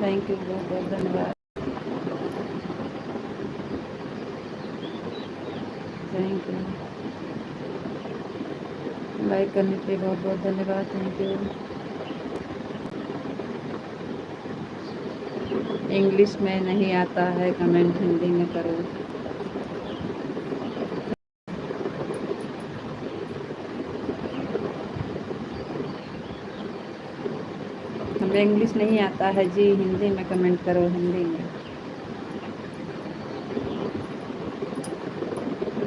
Thank you, बहुत बहुत धन्यवाद। Thank you. लाइक करने के लिए बहुत बहुत धन्यवाद। Thank you. इंग्लिश में नहीं आता है कमेंट, हिंदी में करो। हमें इंग्लिश नहीं आता है जी, हिंदी में कमेंट करो, हिंदी में।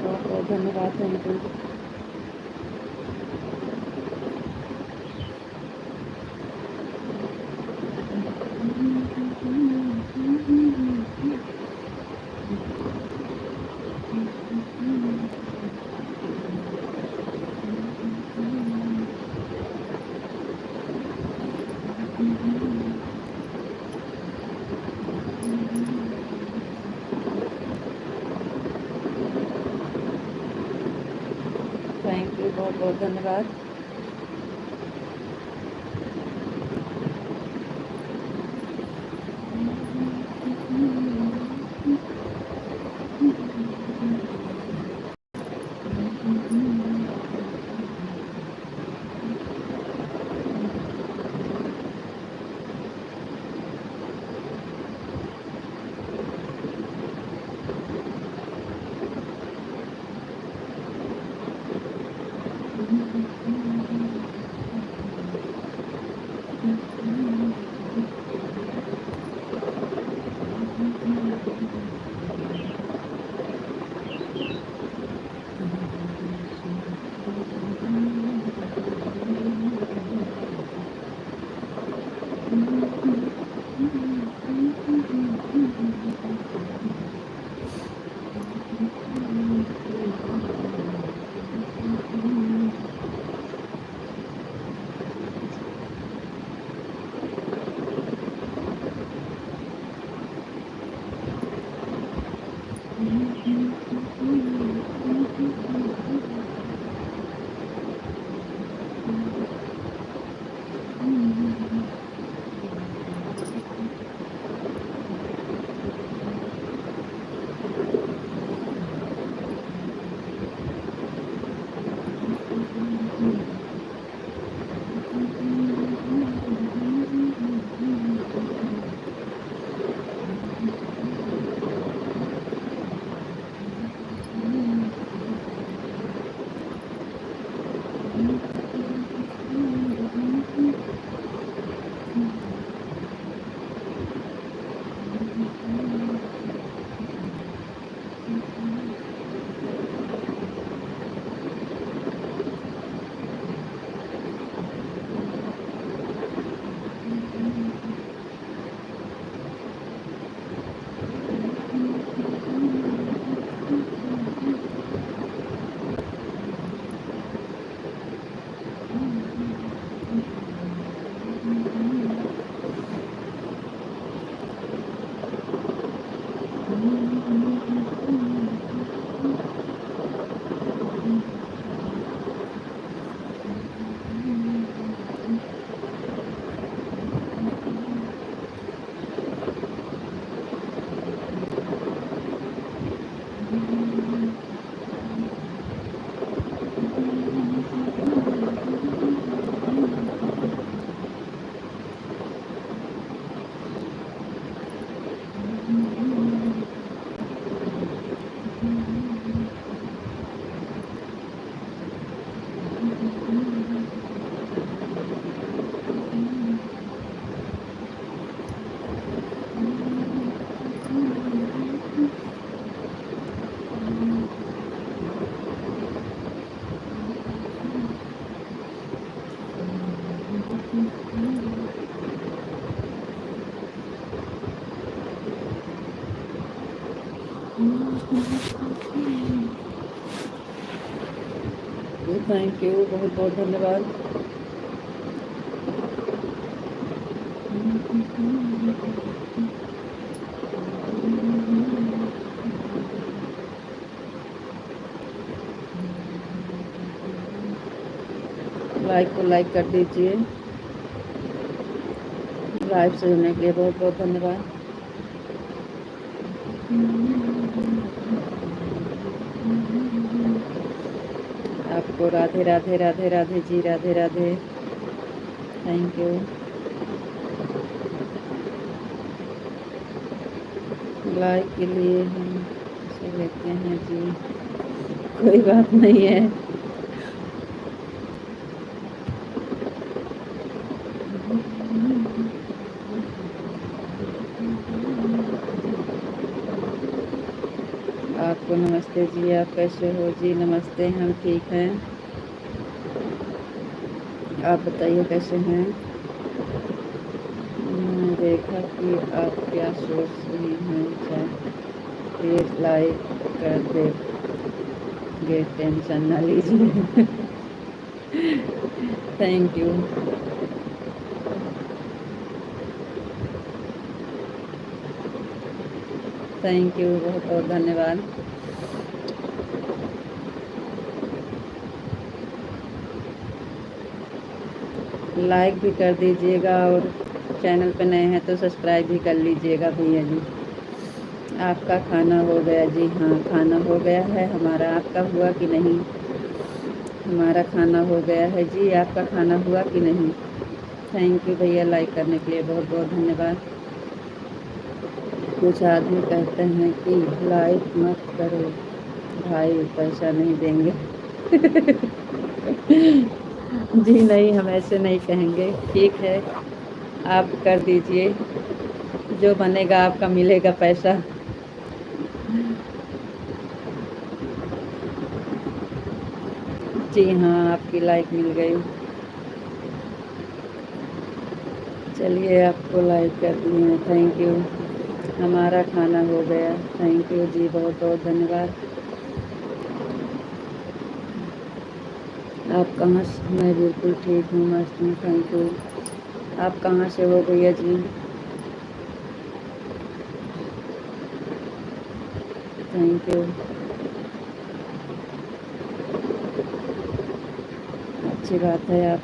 बहुत बहुत धन्यवाद। Thank you. थैंक यू, बहुत बहुत धन्यवाद। थैंक यू, बहुत बहुत धन्यवाद। लाइक को लाइक कर दीजिए। लाइव से जुड़ने के लिए बहुत बहुत धन्यवाद। आपको Radhe Radhe Radhe Radhe ji, Radhe Radhe, thank you. Like के लिए हम इसे लेते हैं जी, कोई बात नहीं है। आपको नमस्ते जी, आप कैसे हो जी? नमस्ते, हम ठीक हैं, आप बताइए कैसे हैं? मैंने देखा कि आप क्या सोच रही हैं, प्लीज लाइक कर देंगे, टेंशन ना लीजिए। Thank you. थैंक यू, बहुत बहुत धन्यवाद। लाइक भी कर दीजिएगा और चैनल पे नए हैं तो सब्सक्राइब भी कर लीजिएगा भैया जी। आपका खाना हो गया जी? हाँ, खाना हो गया है हमारा, आपका हुआ कि नहीं? हमारा खाना हो गया है जी, आपका खाना हुआ कि नहीं? थैंक यू भैया, लाइक करने के लिए बहुत बहुत धन्यवाद। कुछ आदमी कहते हैं कि लाइक मत करो भाई, पैसा नहीं देंगे। जी नहीं, हम ऐसे नहीं कहेंगे। ठीक है, आप कर दीजिए, जो बनेगा आपका मिलेगा पैसा। जी हाँ, आपकी लाइक मिल गई। चलिए, आपको लाइक कर दिए, थैंक यू। हमारा खाना हो गया, थैंक यू जी, बहुत बहुत धन्यवाद। आप कहाँ से? मैं बिल्कुल ठीक हूँ, मस्त हूँ, थैंक यू। आप कहाँ से हो भैया जी? Thank you. अच्छी बात है, आप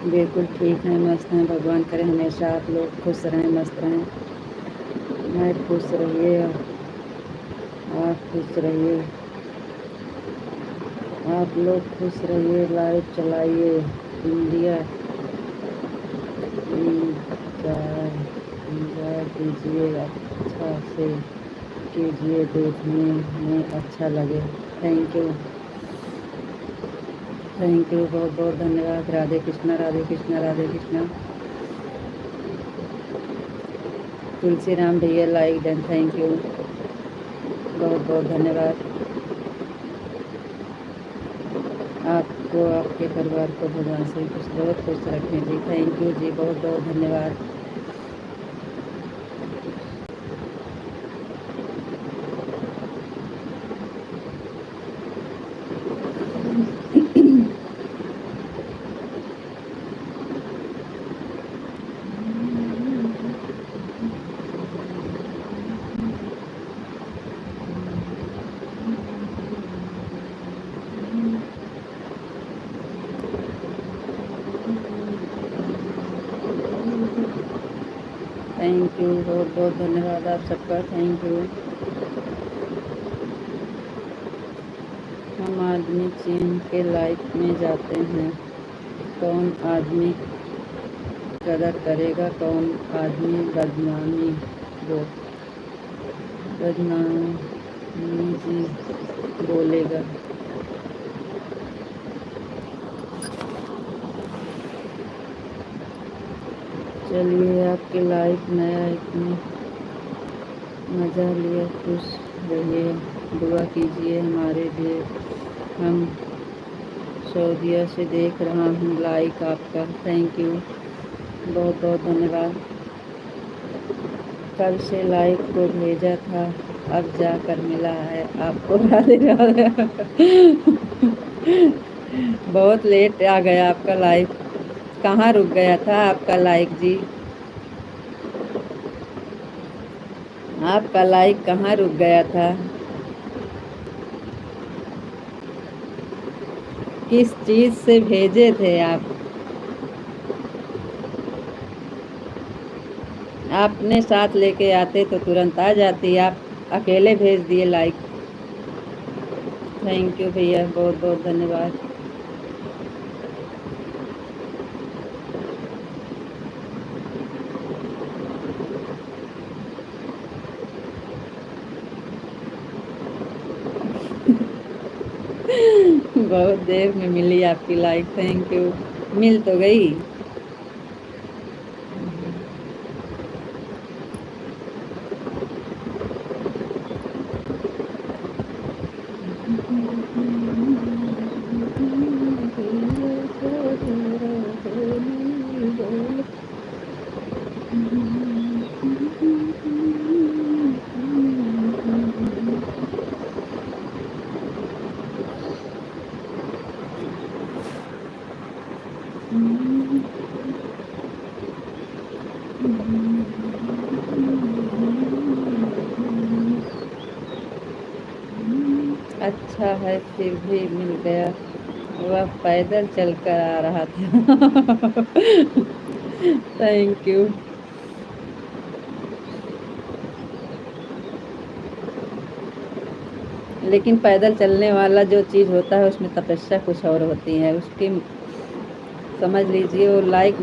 बिल्कुल ठीक हैं, मस्त हैं। भगवान करे हमेशा आप लोग खुश रहें, मस्त रहें। मैं खुश रहिए, आप खुश रहिए, आप लोग खुश रहिए। लाइव चलाइए, इंडिया इंजॉय कीजिए, अच्छा से कीजिए, देखने में अच्छा लगे। थैंक यू, थैंक यू, बहुत बहुत धन्यवाद। राधे कृष्णा, राधे कृष्णा, राधे कृष्णा। तुलसी राम भैया लाइक डन, थैंक यू, बहुत बहुत धन्यवाद। आपको, आपके परिवार को भगवान से खुश, बहुत खुश रखें जी, थैंक यू जी, बहुत बहुत धन्यवाद। थैंक यू, बहुत बहुत धन्यवाद आप सबका, थैंक यू। हम आदमी चीन के लाइफ में जाते हैं, कौन आदमी कदर करेगा, कौन आदमी बदनामी जी बोलेगा। चलिए, आपके लाइफ नया इतने मज़ा लिए, खुश रहिए, दुआ कीजिए हमारे लिए। हम सऊदीया से देख रहा हूँ लाइक आपका, थैंक यू, बहुत बहुत धन्यवाद। कल से लाइक को भेजा था, अब जाकर मिला है आपको। राधे राधे। बहुत लेट आ गया आपका लाइक, कहाँ रुक गया था आपका लाइक जी? आपका लाइक कहाँ रुक गया था? किस चीज़ से भेजे थे आप? आपने साथ लेके आते तो तुरंत आ जाती, आप अकेले भेज दिए लाइक। थैंक यू भैया, बहुत बहुत धन्यवाद। बहुत देर में मिली आपकी लाइक, थैंक यू। मिल तो गई। अच्छा है फिर भी मिल गया, वह पैदल चलकर आ रहा था। Thank you. लेकिन पैदल चलने वाला जो चीज़ होता है उसमें तपस्या कुछ और होती है, उसकी समझ लीजिए वो लायक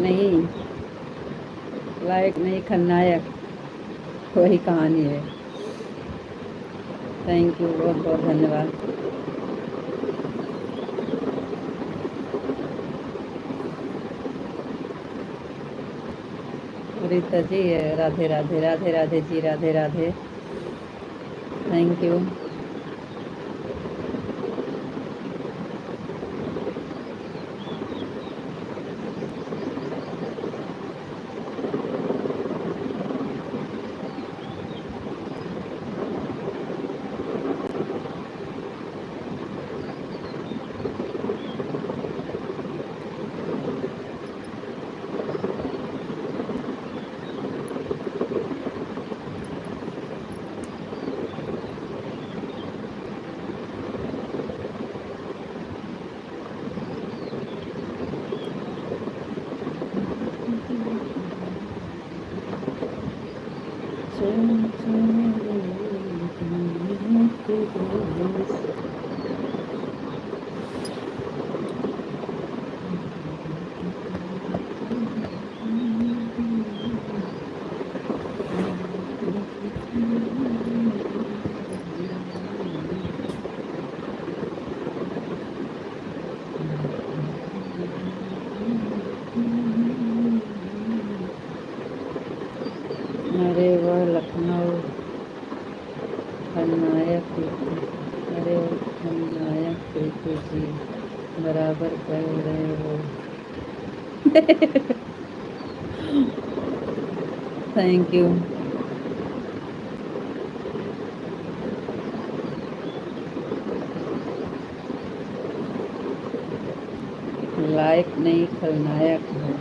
नहीं खलनायक, वही कहानी है। थैंक यू, बहुत बहुत धन्यवाद। Rita ji, Radhe Radhe, Radhe Radhe ji, Radhe Radhe, thank you. अरे वह लखनऊ खलनायक प्रीति, अरे वह खलनायक प्रीति जी, बराबर कह रहे हो। Thank you. लायक नहीं खलनायक है।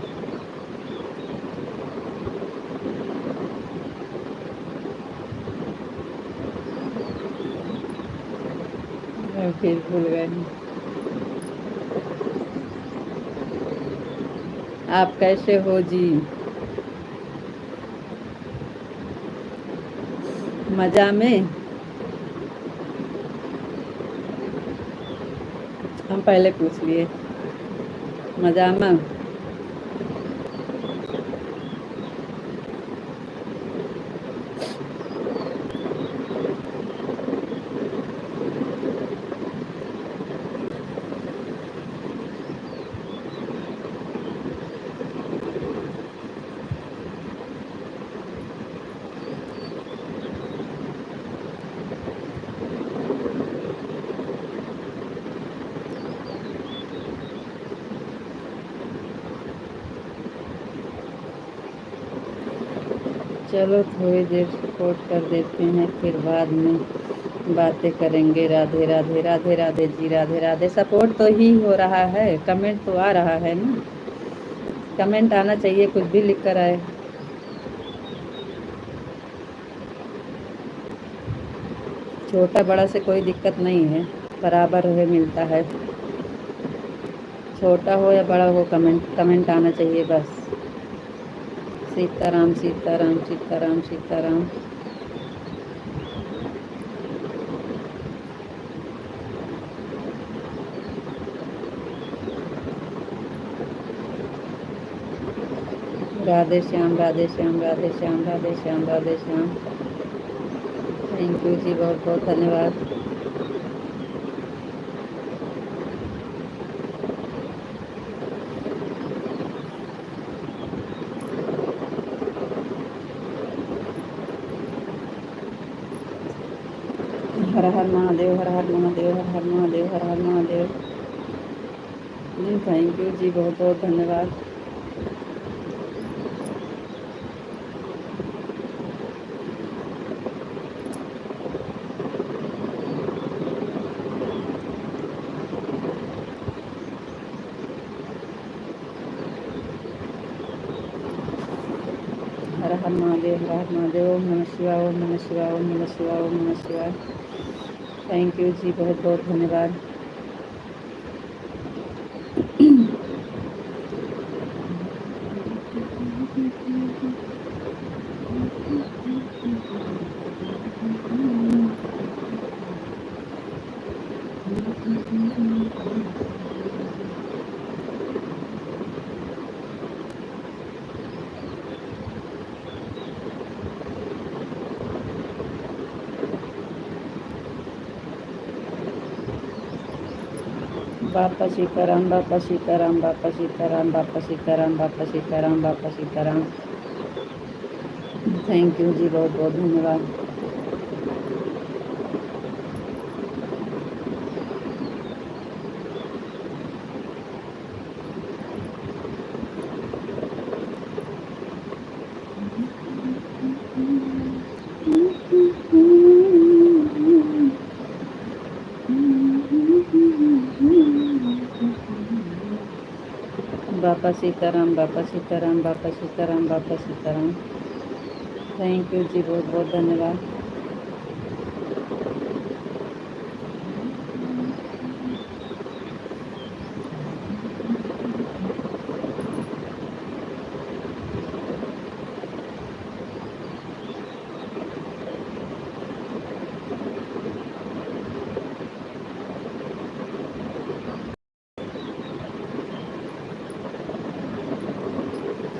मैं फिर भूल गई। आप कैसे हो जी? मजा में? हम पहले पूछ लिए। मजा में? चलो थोड़ी देर सपोर्ट कर देते हैं, फिर बाद में बातें करेंगे। राधे राधे, राधे राधे जी, राधे राधे। सपोर्ट तो ही हो रहा है, कमेंट तो आ रहा है ना, कमेंट आना चाहिए, कुछ भी लिख कर आए। छोटा बड़ा से कोई दिक्कत नहीं है, बराबर है, मिलता है। छोटा हो या बड़ा हो, कमेंट आना चाहिए बस। सीताराम सीताराम सीताराम सीताराम। राधे श्याम राधे श्याम राधे श्याम राधे श्याम राधे श्याम। थैंक यू जी, बहुत बहुत धन्यवाद। हर हर महादेव, हर हर महादेव, हर हर महादेव, हर हर महादेव जी। थैंक यू जी, बहुत बहुत धन्यवाद। हर हर महादेव, हर हर महादेव। ओम नमः शिवाय, ओम नमः शिवाय, ओम नमः शिवाय, ओम नमः शिवाय। थैंक यू जी, बहुत बहुत धन्यवाद। बापा सीताराम, बापा सीताराम, बापा सीताराम, बापा सीताराम, बापा सीताराम, बापा सीताराम। थैंक यू जी, बहुत बहुत धन्यवाद। बापा सीताराम, बापा सीताराम, बापा सीताराम, बापा सीताराम। थैंक यू जी, बहुत बहुत धन्यवाद।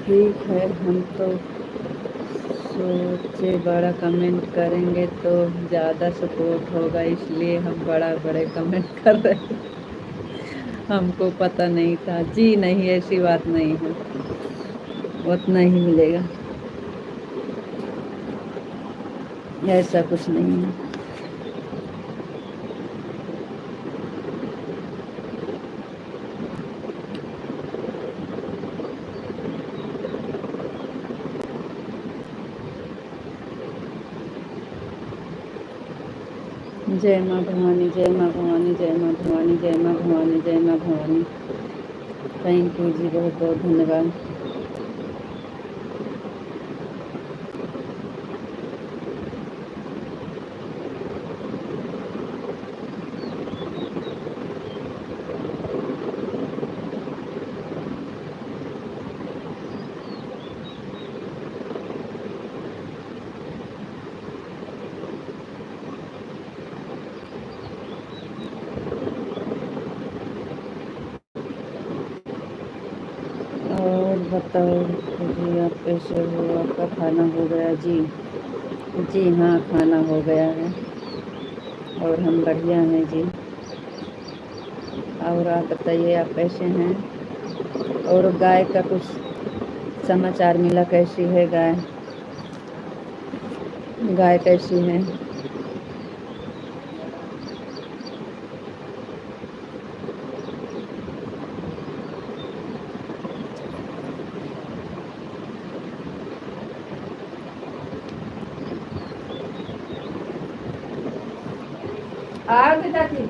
ठीक है, हम तो सोचे बड़ा कमेंट करेंगे तो ज़्यादा सपोर्ट होगा, इसलिए हम बड़ा बड़े कमेंट कर रहे हैं। हमको पता नहीं था जी। नहीं, ऐसी बात नहीं है, उतना ही मिलेगा, ऐसा कुछ नहीं है। जय माँ भवानी, जय माँ भवानी, जय माँ भवानी, जय माँ भवानी, जय माँ भवानी। थैंक यू जी, बहुत बहुत धन्यवाद। और बताओ जी, आप कैसे हो? आपका खाना हो गया जी? जी हाँ, खाना हो गया है और हम बढ़िया हैं जी। और आप बताइए, आप कैसे हैं? और गाय का कुछ समाचार मिला? कैसी है गाय? गाय कैसी है? आगे जाती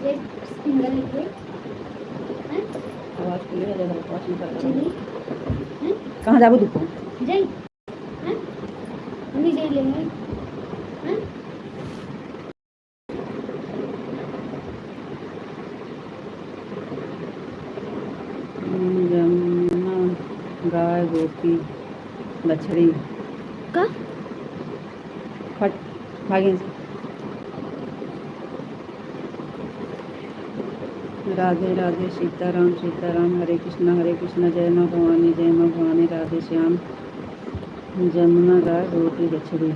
ये सिंगल लिक्विड हैं आवाज क्लियर है, जरा पास में कर लो। चलिए हैं कहाँ जाबो दुपो जय हैं मम्मी जय लेंगे हैं जमुना गाय गोपी बछड़ी का फट भागे से। राधे राधे सीताराम सीताराम, हरे कृष्णा जय माँ भवानी, राधे श्याम। जमुना गाय गोपी बछड़ी,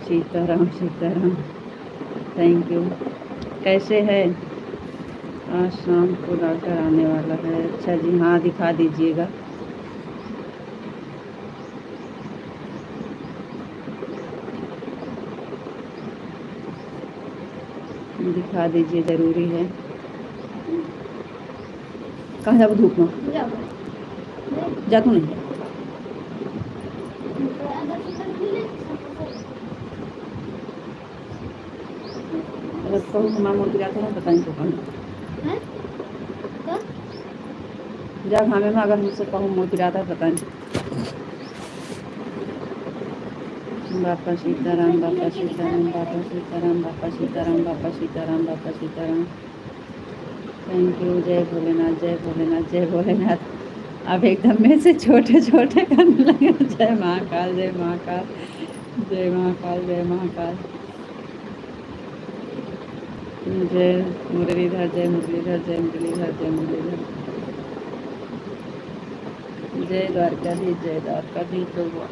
सीताराम सीताराम। Thank you. कैसे है? आज शाम को डॉक्टर आने वाला है। अच्छा जी, हाँ दिखा दीजिएगा। दिखा दीजिए, ज़रूरी है। कहाँ जाओ धूप में? जा तू नहीं। अगर कहूँ हमारा मूर्ति जाता है बताएं तो कहाँ जा खाने में, अगर मुझसे कहूँ मूर्ति जाता है बताएं। बापा सीताराम बापा सीताराम बापा सीताराम बापा सीताराम बापा सीताराम बापा सीताराम। Thank you. जय भोलेनाथ जय भोलेनाथ जय भोलेनाथ। अब एकदम में से छोटे छोटे करने लगे। जय महाकाल जय महाकाल जय महाकाल जय महाकाल। जय मुरलीधर जय मुरलीधर जय मुरलीधर जय मुरलीधर। जय द्वारकाधीश तो हुआ।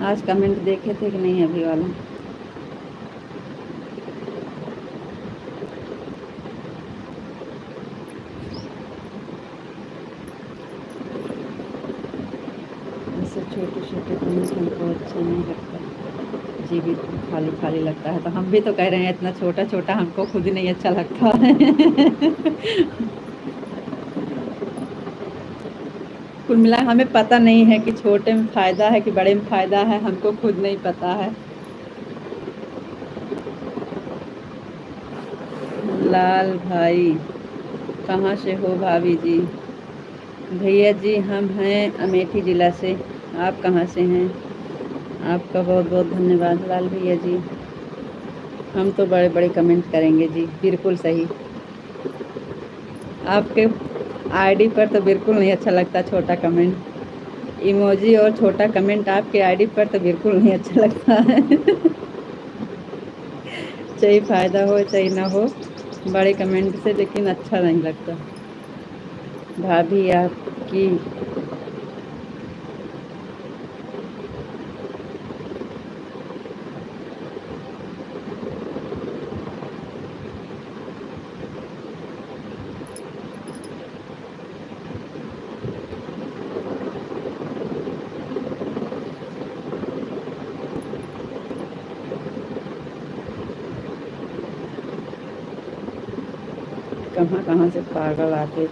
आज कमेंट देखे थे कि नहीं अभी वाला? ऐसे छोटे छोटे कमेंट हमको अच्छा नहीं लगता जी, बिल्कुल खाली खाली लगता है। तो हम भी तो कह रहे हैं इतना छोटा छोटा हमको खुद नहीं अच्छा लगता है। कुल मिला हमें पता नहीं है कि छोटे में फ़ायदा है कि बड़े में फ़ायदा है, हमको खुद नहीं पता है। लाल भाई कहाँ से हो? भाभी जी भैया जी हम हैं अमेठी ज़िला से। आप कहाँ से हैं? आपका बहुत बहुत धन्यवाद लाल भैया जी। हम तो बड़े बड़े कमेंट करेंगे जी, बिल्कुल सही। आपके आईडी पर तो बिल्कुल नहीं अच्छा लगता छोटा कमेंट, इमोजी और छोटा कमेंट आपके आईडी पर तो बिल्कुल नहीं अच्छा लगता है। चाहे फ़ायदा हो चाहे ना हो, बड़े कमेंट से लेकिन अच्छा नहीं लगता। भाभी आपकी कहाँ कहाँ से पागल आते।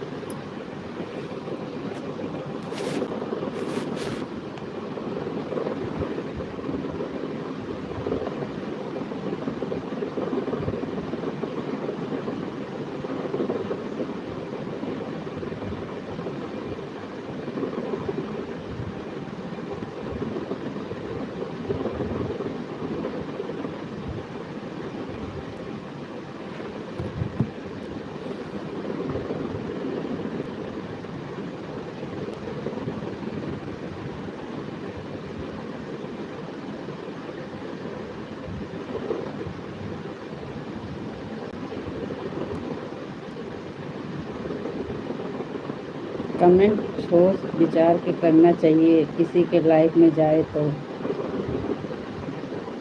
कमेंट सोच विचार के करना चाहिए, किसी के लाइफ में जाए तो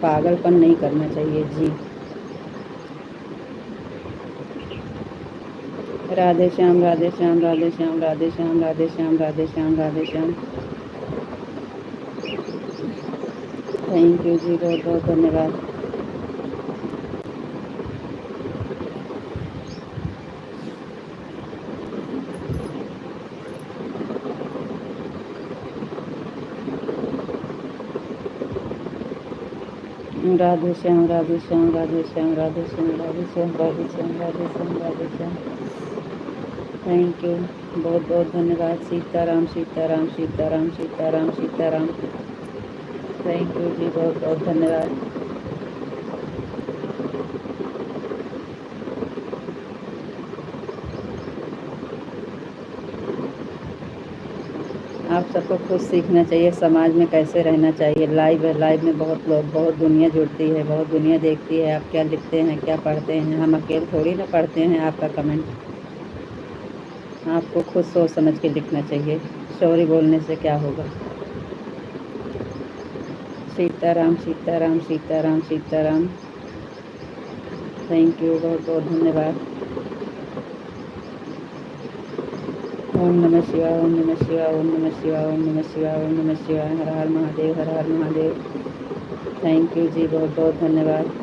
पागलपन नहीं करना चाहिए जी। राधे श्याम राधे श्याम राधे श्याम राधे श्याम राधे श्याम राधे श्याम राधे श्याम। थैंक यू जी, बहुत बहुत धन्यवाद। राधे श्याम राधे श्याम राधे श्याम राधे श्याम राधे श्याम राधे श्याम राधे श्याम राधे श्याम। थैंक यू, बहुत बहुत धन्यवाद। सीताराम सीताराम सीताराम सीताराम सीताराम। थैंक यू जी, बहुत बहुत धन्यवाद। आप सबको खुद सीखना चाहिए समाज में कैसे रहना चाहिए। लाइव है, लाइव में बहुत लोग, बहुत दुनिया जुड़ती है, बहुत दुनिया देखती है आप क्या लिखते हैं क्या पढ़ते हैं। हम अकेले थोड़ी ना पढ़ते हैं आपका कमेंट। आपको खुद सोच समझ के लिखना चाहिए, सॉरी बोलने से क्या होगा। सीताराम सीताराम सीताराम सीताराम। थैंक यू, बहुत बहुत धन्यवाद। ओम नमः शिवाय ओम नमः शिवाय ओम नमः शिवाय ओम नमः शिवाय ओम नमः शिवाय। हर हर महादेव हर हर महादेव। थैंक यू जी, बहुत बहुत धन्यवाद।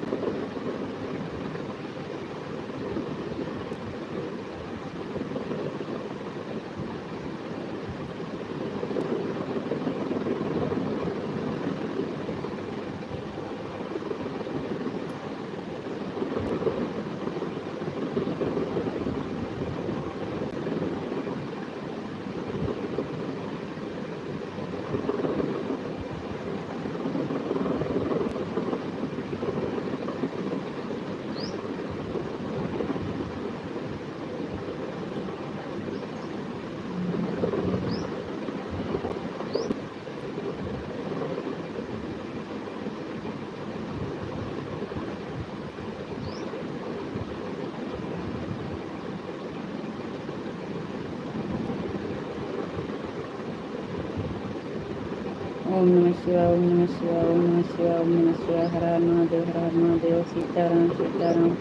ओम नमः शिवाय ओम नमः शिवाय ओम नमः शिवाय ओम नमः शिवाय। हर हर महादेव हर हर महादेव। सीताराम सीताराम।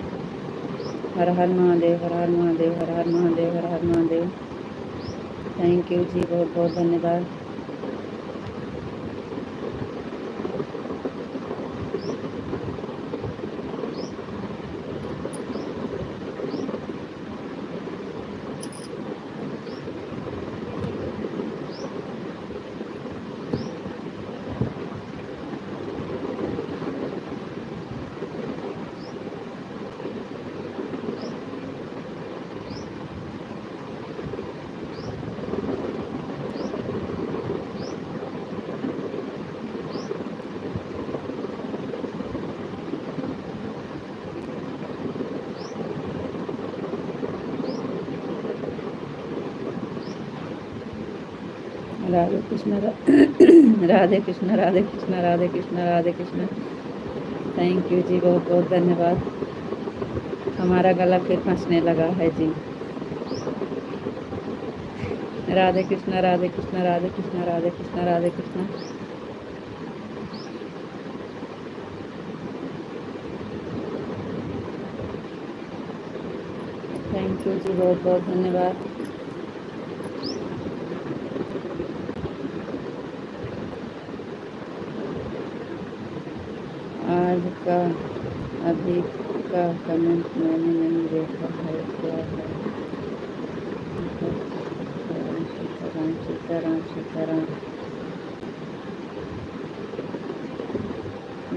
हर हर महादेव हर हर महादेव हर हर महादेव हर हर महादेव। थैंक यू जी, बहुत बहुत धन्यवाद। राधे कृष्ण राधे कृष्ण राधे कृष्ण राधे कृष्ण राधे कृष्ण। थैंक यू जी, बहुत बहुत धन्यवाद। हमारा गला फिर फंसने लगा है जी। राधे कृष्ण राधे कृष्ण राधे कृष्ण राधे कृष्ण राधे कृष्ण। थैंक यू जी, बहुत बहुत धन्यवाद। आज का अभी का कमेंट मैंने नहीं देखा है, क्या है? सीताराम सीताराम सीताराम।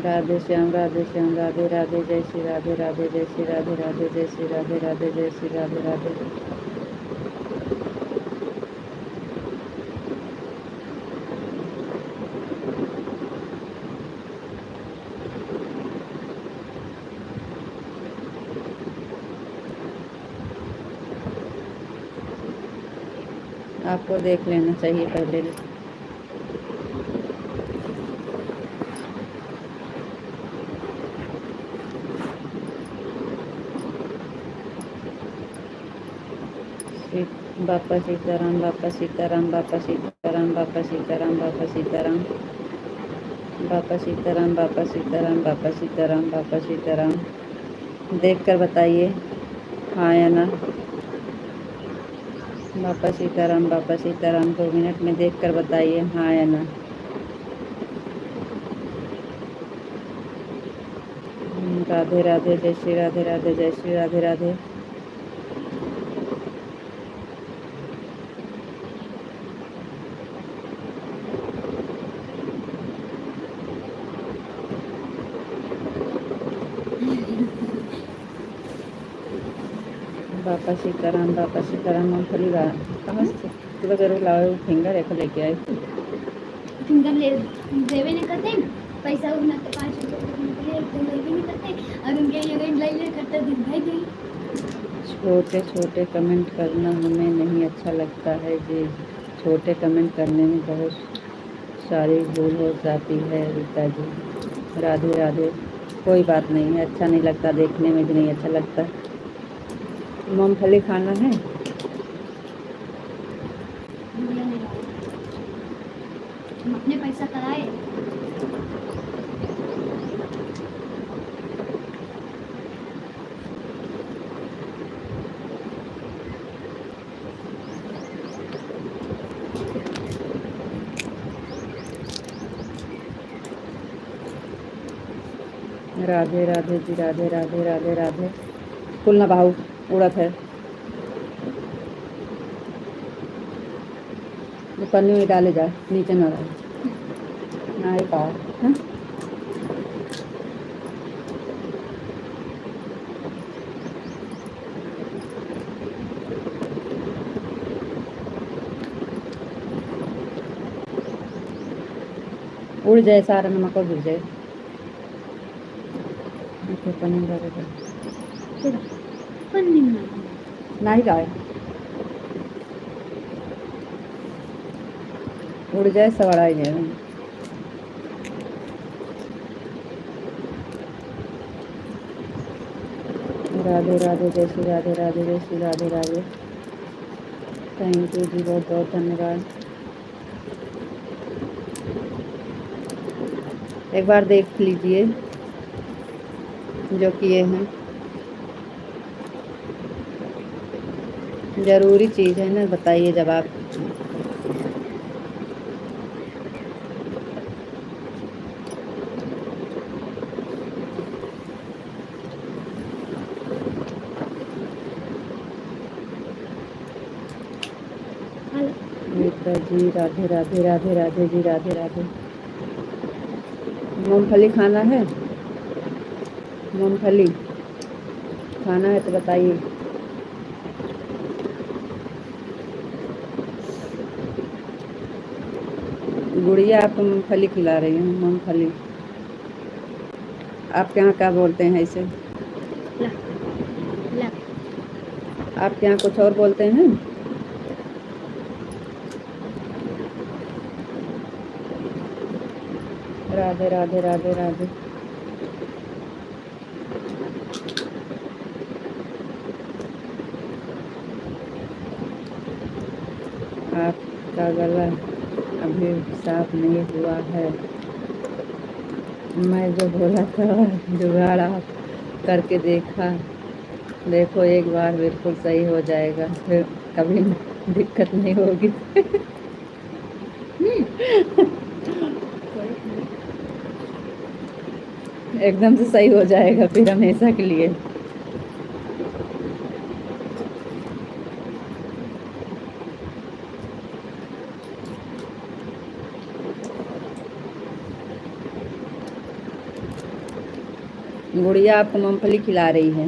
राधे श्याम राधे श्याम राधे राधे जय श्री राधे राधे जय श्री राधे राधे जय श्री राधे राधे जय श्री राधे राधे। आपको देख लेना चाहिए पहले। बापा सीताराम, बापा सीताराम, बापा सीताराम, बापा सीताराम, बापा सीताराम, बापा सीताराम, बापा सीताराम, बापा सीताराम, बापा सीताराम। देख कर बताइए हाँ या ना। बापा सीताराम, बापा सीताराम 2 मिनट में देख कर बताइए हाँ या ना। राधे राधे, जय श्री राधे राधे, जय श्री राधे राधे। बापा सीताराम, बापा सीताराम मूँगफली ला कहाँ से तो जरूर लाओ फिंगर एक लेके आए। फिंगर ले देवे नहीं करते पैसा उतना तो 5 रुपये के लिए फिंगर भी नहीं करते और उनके लिए लाइले करते दिन भाई गई। छोटे छोटे कमेंट करना हमें नहीं अच्छा लगता है जी। छोटे कमेंट करने में बहुत सारी भूल हो जाती है रीता जी। राधे राधे। कोई बात नहीं है, अच्छा नहीं लगता, देखने में भी नहीं अच्छा लगता। मूँगफली खाना है। भैया ने लाया हम अपने पैसा कराए। राधे राधे जी, राधे राधे, राधे राधे। फूल ना बहाऊ, उड़त है। वो पन्नी में डाले जाए, नीचे ना रहे ना ही पाओ। हाँ? उड़ जाए सारा नमक और गिर जाए। पन्नी डाले जाए पन्नी में ना ही जाए, उड़ जाए सवार ही जाए। राधे राधे, जय श्री राधे राधे, जय श्री राधे राधे। थैंक यू जी, बहुत बहुत धन्यवाद। एक बार देख लीजिए जो किए हैं। ज़रूरी चीज़ है ना, बताइए जब आप। रीता जी, राधे राधे, राधे राधे जी, राधे राधे। मूँगफली खाना है। मूँगफली खाना है तो बताइए। गुड़िया आपको मूँगफली खिला रही हूँ। मूँगफली आपके यहाँ क्या बोलते हैं इसे? ला ला आपके यहाँ कुछ और बोलते हैं? राधे राधे, राधे राधे। आपका गला अभी साफ नहीं हुआ है। मैं जो बोला था जुगाड़ आप करके देखो एक बार बिल्कुल सही हो जाएगा, फिर कभी दिक्कत नहीं होगी। एकदम से सही हो जाएगा फिर हमेशा के लिए। गुड़िया आपको मूँगफली खिला रही है।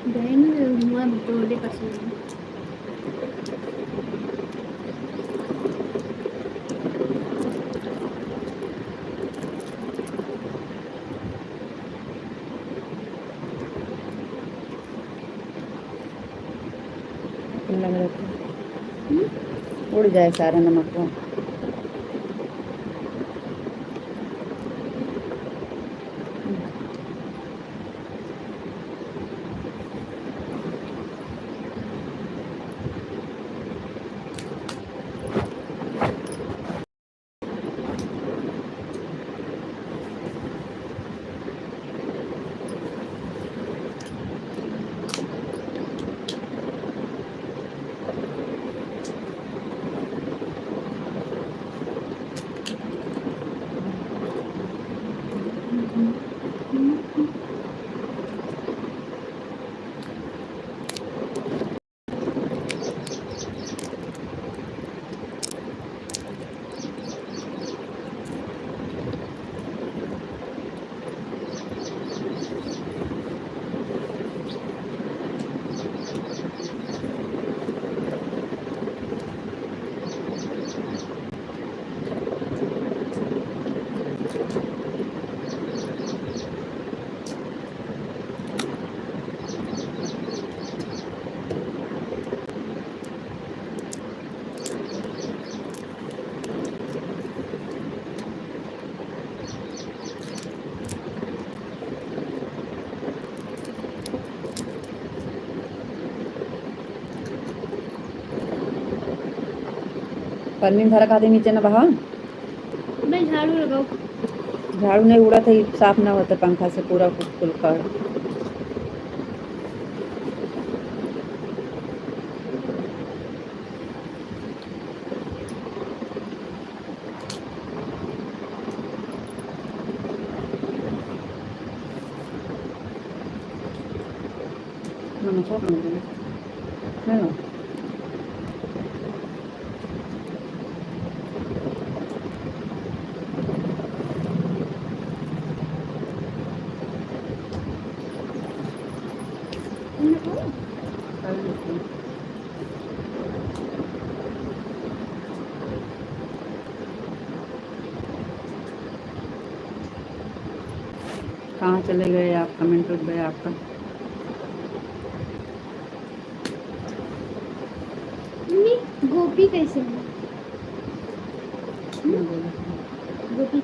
बहन हुआ बर्थडे पसंद उड़ जाए सारा नमक को। पन्नी धरा खाते नीचे न बहा। मैं झाड़ू लगाओ। झाड़ू नहीं उड़ा था, साफ ना होता पंखा से पूरा कुल कर। कहाँ चले गए आप? कमेंट उठ गया आपका। गोपी कैसे है? गोपी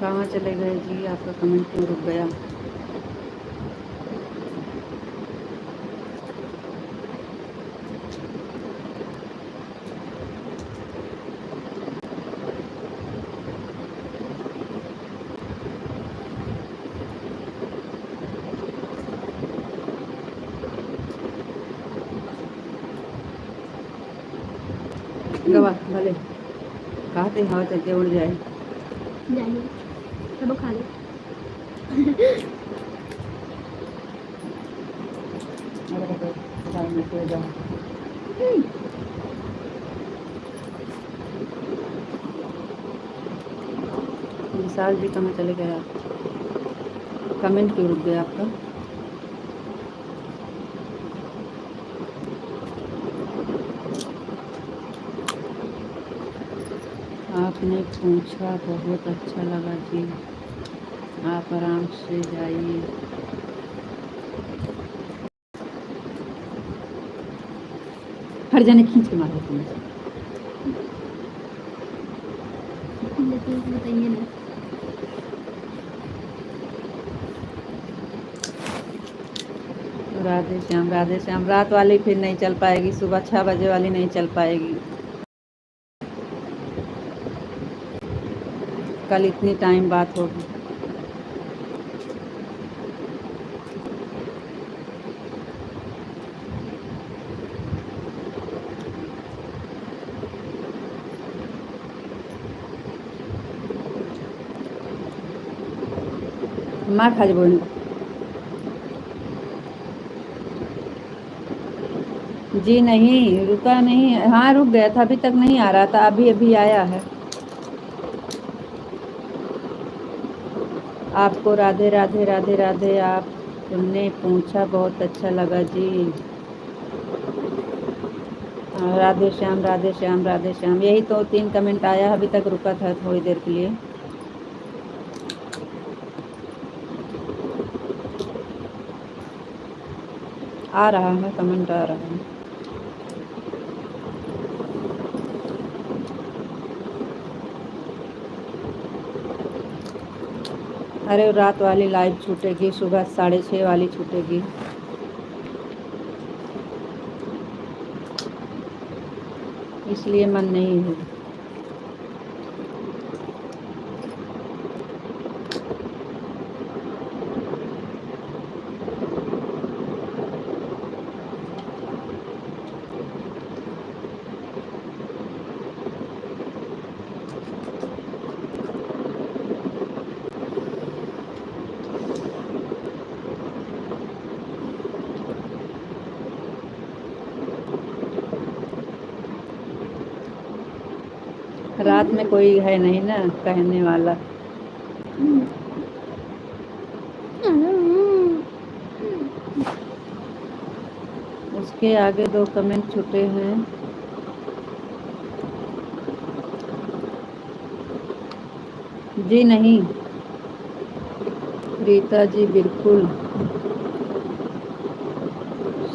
कहाँ चले गए जी? आपका कमेंट क्यों रुक गया? गवा भले कहते हवा चलते उड़ जाए। जाइए सब खा ले। विशाल जी कहाँ चले गए आप? कमेंट क्यों रुक गया आपका? आपने पूछा बहुत अच्छा लगा जी, आप आराम से जाइए। हर जाने खींच के मारो तुम। बताइए ना। राधे श्याम, राधे श्याम। रात वाली फिर नहीं चल पाएगी, सुबह 6 बजे वाली नहीं चल पाएगी। कल इतनी टाइम बात होगी। माँ खा बोल जी। नहीं रुका नहीं, हाँ रुक गया था, अभी तक नहीं आ रहा था, अभी अभी आया है। आपको राधे राधे राधे राधे। आपने पूछा बहुत अच्छा लगा जी। राधे श्याम राधे श्याम राधे श्याम, यही तो 3 कमेंट आया, अभी तक रुका था थोड़ी देर के लिए। आ रहा है कमेंट, आ रहा है। अरे रात वाली लाइव छूटेगी, सुबह 6:30 वाली छूटेगी। इसलिए मन नहीं है। रात में कोई है नहीं ना कहने वाला। उसके आगे 2 कमेंट छूटे हैं। जी नहीं रीता जी, बिल्कुल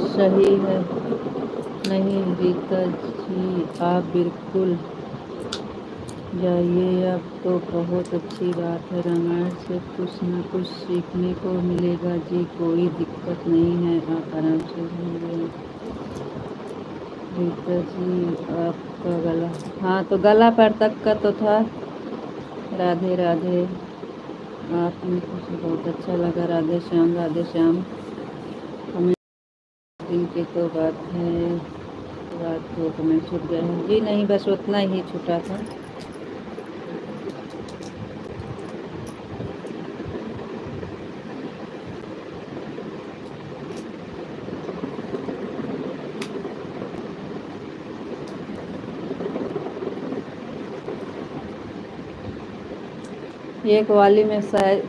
सही है। नहीं रीता जी, आप बिल्कुल जाइए। अब तो बहुत अच्छी बात है, रामायण से कुछ न कुछ सीखने को मिलेगा जी। कोई दिक्कत नहीं है, आप आराम से घूमिए। रीता जी आपका गला, हाँ तो गला पर तक का तो था। राधे राधे। आपने कुछ बहुत अच्छा लगा। राधे श्याम राधे श्याम। हमें दिन की तो बात है, रात को कमेंट छूट गया है जी। नहीं बस उतना ही छूटा था। एक वाली में शायद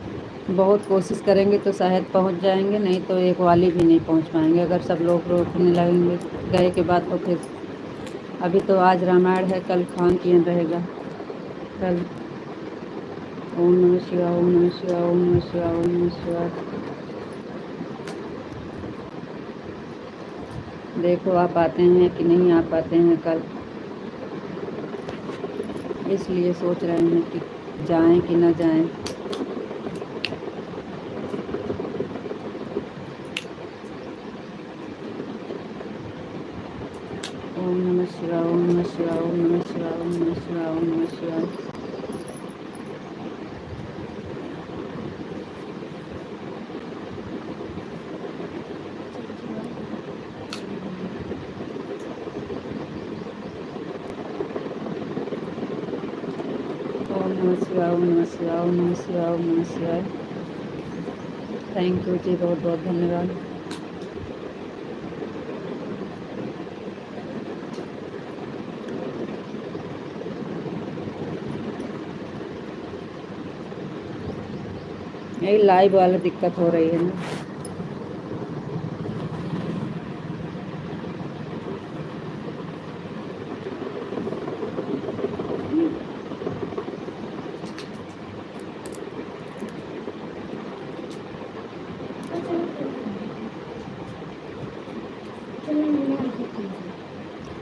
बहुत कोशिश करेंगे तो शायद पहुंच जाएंगे, नहीं तो एक वाली भी नहीं पहुंच पाएंगे अगर सब लोग रोकने लगेंगे गए के बाद। तो फिर अभी तो आज रामायण है, कल खान पियन रहेगा। कल ओम नमः शिवाय ओम नमः शिवाय ओम नमः शिवाय ओम नमः शिवाय। देखो आप आते हैं कि नहीं आ पाते हैं कल, इसलिए सोच रहे हैं कि जाएं कि न जाएं। ओम नमः शिवाय ओम नमः शिवाय ओम नमः शिवाय ओम नमः शिवाय ओम नमः शिवाय। ओम नमः शिवाय ओम नमः शिवाय ओम नमः शिवाय ओम नमः शिवाय। थैंक यू जी, बहुत बहुत धन्यवाद। यही लाइव वाला दिक्कत हो रही है ना।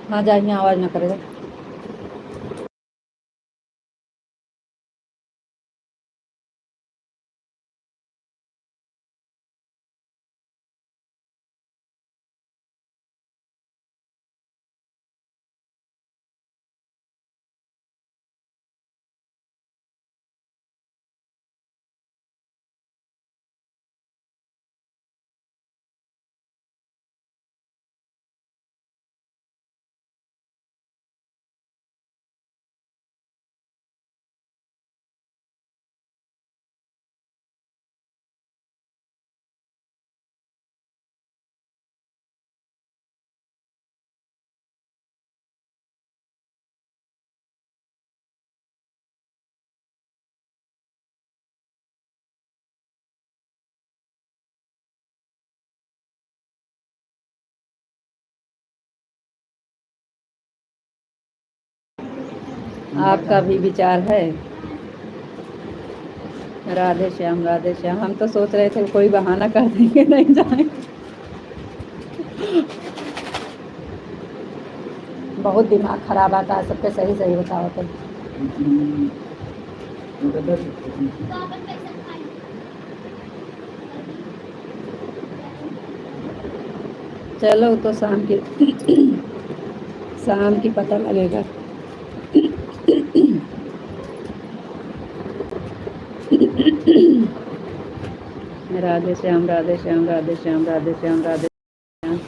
हाँ जाइए, आवाज़ ना करेगा। आपका भी विचार है? राधे श्याम, राधे श्याम। हम तो सोच रहे थे कोई बहाना कर देंगे, नहीं जाएंगे। बहुत दिमाग खराब आता है सबके, सही सही बताओ तो। चलो तो शाम की पता लगेगा। राधे श्याम, राधे श्याम, राधे श्याम, राधे श्याम, राधे श्याम।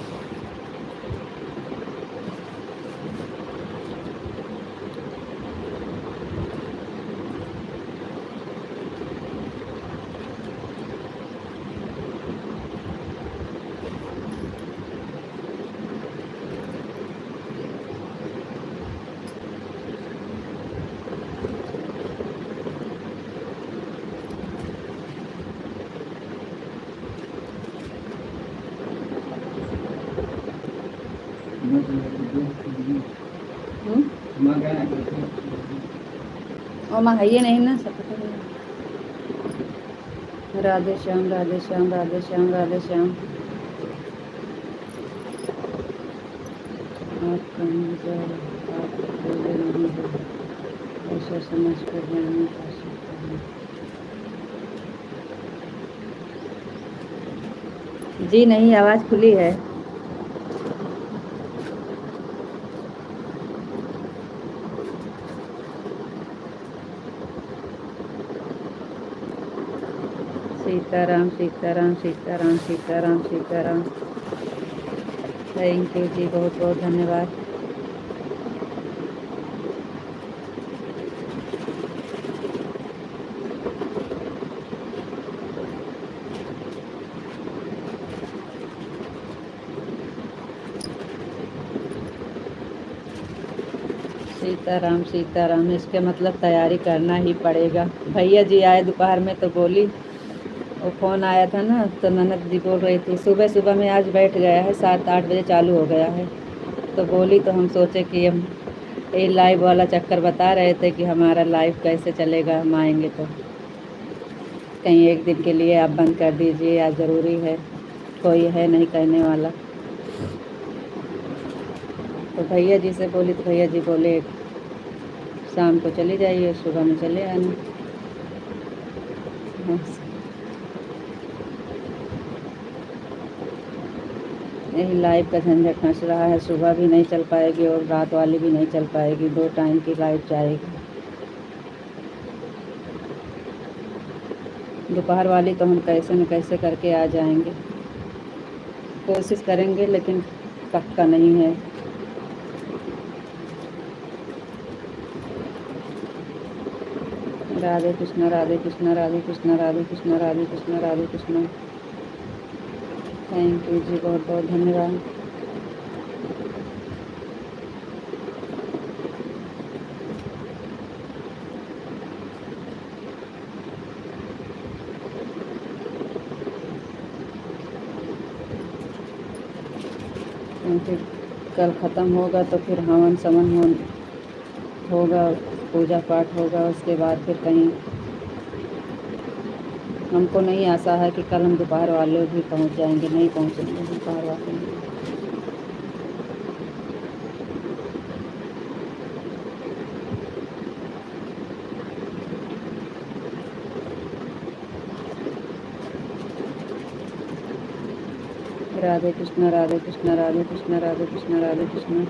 और माँ है ये नहीं ना, सब पता है। राधे श्याम, राधे श्याम, राधे श्याम, राधे श्याम। आप कहीं जाओ, आप अकेले नहीं हो, ऐसा समझ कर मैं नहीं कर सकता हूँ। जी नहीं, आवाज़ खुली है। सीताराम, सीताराम, सीताराम, सीताराम, सीताराम। थैंक यू जी, बहुत बहुत धन्यवाद। सीताराम, सीताराम, इसके मतलब तैयारी करना ही पड़ेगा। भैया जी आए दोपहर में तो बोली, वो फ़ोन आया था ना, तो ननद जी बोल रही थी सुबह सुबह में आज बैठ गया है, 7-8 बजे चालू हो गया है। तो बोली तो हम सोचे कि हम ये लाइव वाला चक्कर बता रहे थे कि हमारा लाइव कैसे चलेगा, हम आएंगे तो कहीं एक दिन के लिए आप बंद कर दीजिए, आज ज़रूरी है, कोई है नहीं कहने वाला। तो भैया जी से बोली तो भैया जी बोले शाम को चली जाइए, सुबह में चले आना। यही लाइव का झंझट फंस रहा है, सुबह भी नहीं चल पाएगी और रात वाली भी नहीं चल पाएगी, 2 टाइम की लाइव जाएगी। दोपहर वाली तो हम कैसे न कैसे करके आ जाएंगे, कोशिश करेंगे, लेकिन पक्का नहीं है। राधे कृष्णा, राधे कृष्णा, राधे कृष्णा, राधे कृष्णा, राधे कृष्णा, राधे कृष्णा। थैंक यू जी, बहुत बहुत धन्यवाद। क्योंकि कल ख़त्म होगा तो फिर हवन समन होगा, पूजा पाठ होगा, उसके बाद फिर कहीं हमको नहीं आशा है कि कल हम दोपहर वाले भी पहुंच जाएंगे, नहीं पहुंचेंगे दोपहर वाले। राधे कृष्णा, राधे कृष्णा, राधे कृष्णा, राधे कृष्णा, राधे कृष्णा।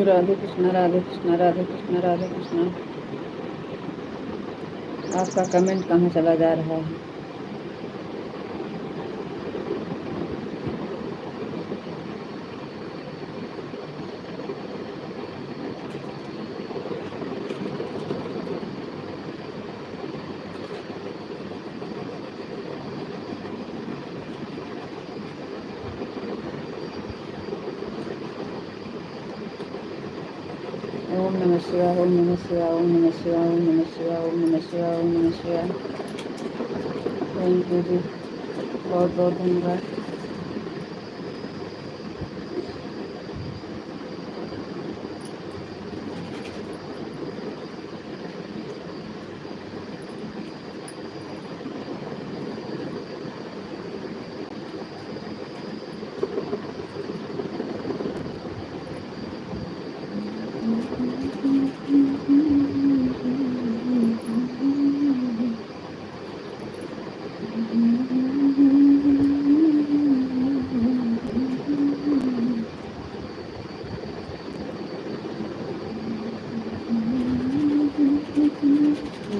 राधे कृष्णा, राधे कृष्णा, राधे कृष्णा, राधे कृष्णा। आपका कमेंट कहाँ चला जा रहा है? नमः शिवाय, ओम नमः शिवाय, ओम नमः शिवाय, ओम नमः शिवाय, ओम नमः शिवाय, ओम नमः शिवाय। थैंक यू जी, बहुत बहुत धन्यवाद।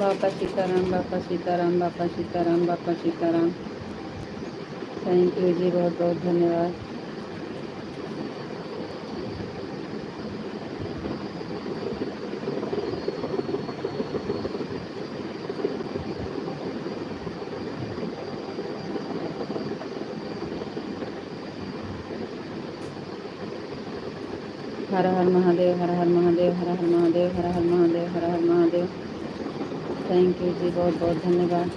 बापा सीताराम, बापा सीताराम, बापा सीताराम, बापा सीताराम। थैंक यू जी, बहुत बहुत धन्यवाद। हर हर महादेव, हर हर महादेव, हर हर महादेव, हर हर महादेव, हर हर महादेव। थैंक यू जी, बहुत बहुत धन्यवाद।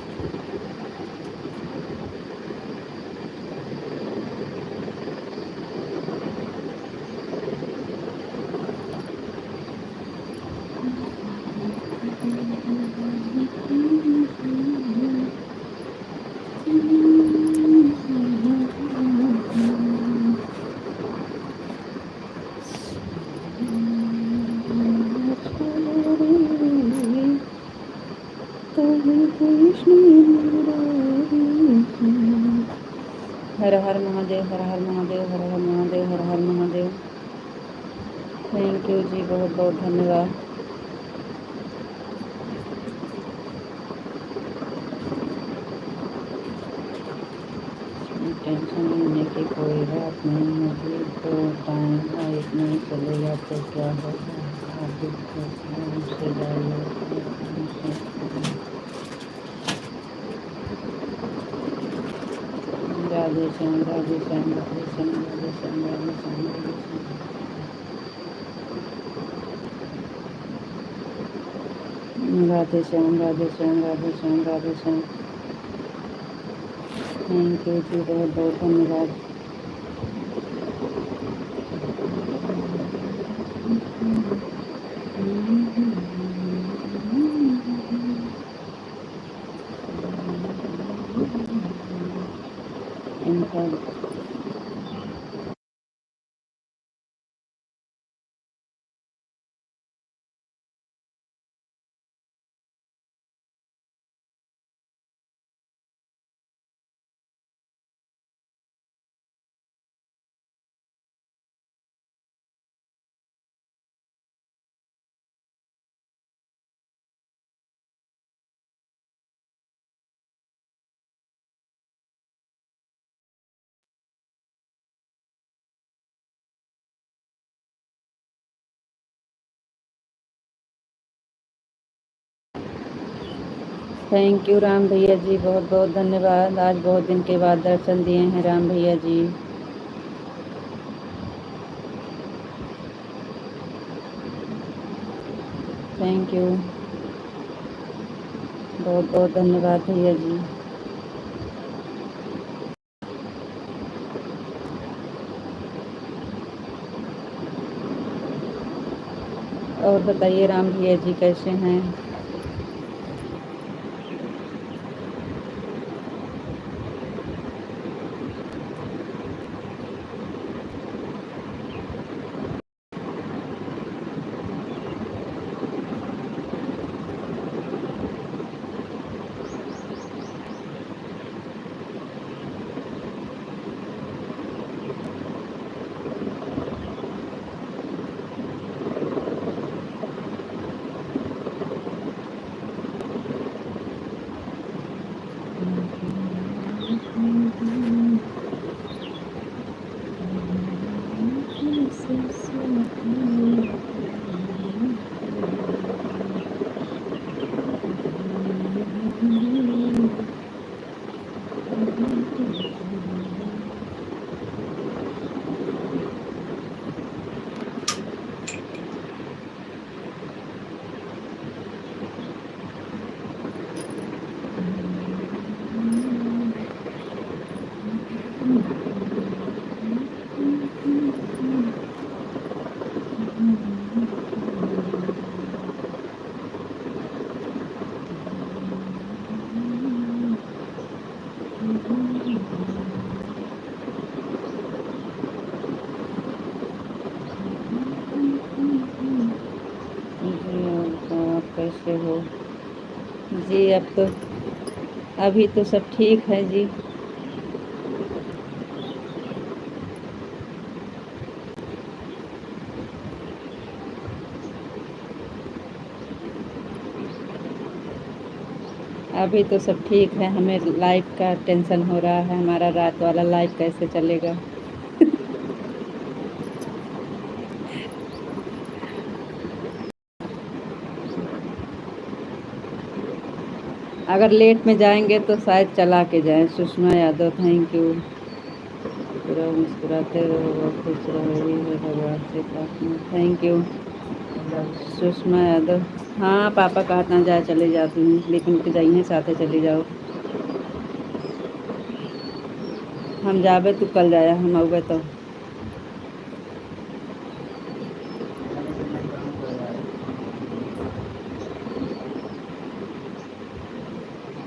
हर हर महादेव, हर हर महादेव, हर हर महादेव, हर हर महादेव। थैंक यू जी, बहुत बहुत धन्यवाद। टेंशन लेने की कोई बात नहीं होगी, तो टाइम लाइट नहीं चलेगा तो क्या होगा। आप से जाइए, राधे श्याम, राधे श्याम, राधे श्याम, राधे श्याम, राधे श्याम, राधे श्याम, राधे श्याम, राधे श्याम, राधे श्याम, राधे श्याम। थैंक यू जी, बहुत बहुत धन्यवाद। इनका थैंक यू राम भैया जी, बहुत बहुत धन्यवाद। आज बहुत दिन के बाद दर्शन दिए हैं राम भैया जी। थैंक यू, बहुत बहुत धन्यवाद भैया जी। और बताइए राम भैया जी कैसे हैं? जी अब तो अभी तो सब ठीक है जी। अभी तो सब ठीक है, हमें लाइट का टेंशन हो रहा है, हमारा रात वाला लाइट कैसे चलेगा। अगर लेट में जाएंगे तो शायद चला के जाएं। Sushma Yadav, thank you. पूरा मुस्कुराते रहो और खुश रहो, यही है भगवान से प्रार्थना। Thank you Sushma Yadav. हाँ पापा कहता जाए चले जाती हूँ, लेकिन के जाइए साथे चले जाओ। हम जाबे तू कल जाया, हम आवे तो।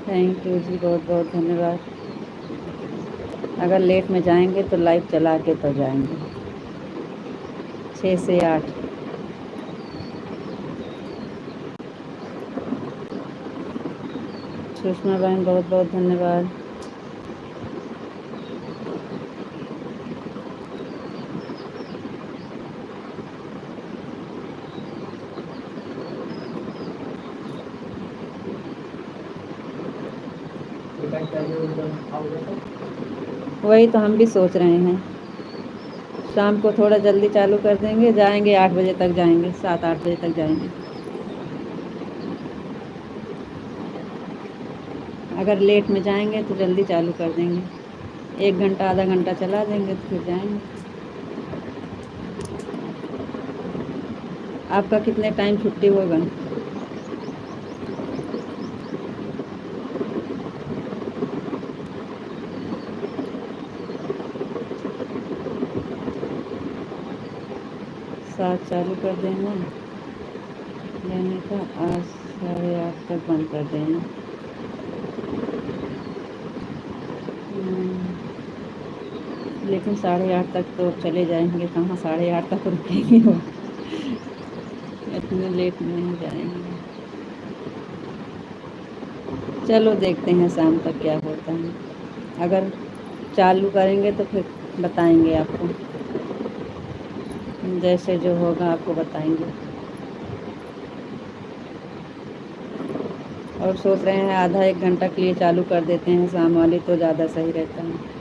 थैंक यू जी, बहुत बहुत धन्यवाद। अगर लेट में जाएंगे तो लाइट चला के तो जाएंगे, 6 से 8। सुषमा बहन बहुत बहुत धन्यवाद। वही तो हम भी सोच रहे हैं, शाम को थोड़ा जल्दी चालू कर देंगे, जाएंगे 8 बजे तक जाएंगे, 7-8 बजे तक जाएंगे। अगर लेट में जाएंगे तो जल्दी चालू कर देंगे, 1 घंटा आधा घंटा चला देंगे तो फिर जाएंगे। आपका कितने टाइम छुट्टी होगा? साथ चालू कर देना, लेने का 8 साढ़े 8 तक बंद कर देना। लेकिन 8:30 तक तो चले जाएंगे, कहाँ 8:30 तक रुकेंगे वो, इतने लेट में नहीं जाएंगे। चलो देखते हैं शाम तक क्या होता है, अगर चालू करेंगे तो फिर बताएंगे आपको, जैसे जो होगा आपको बताएंगे। और सोच रहे हैं आधा 1 घंटा के लिए चालू कर देते हैं शाम वाली, तो ज़्यादा सही रहता है।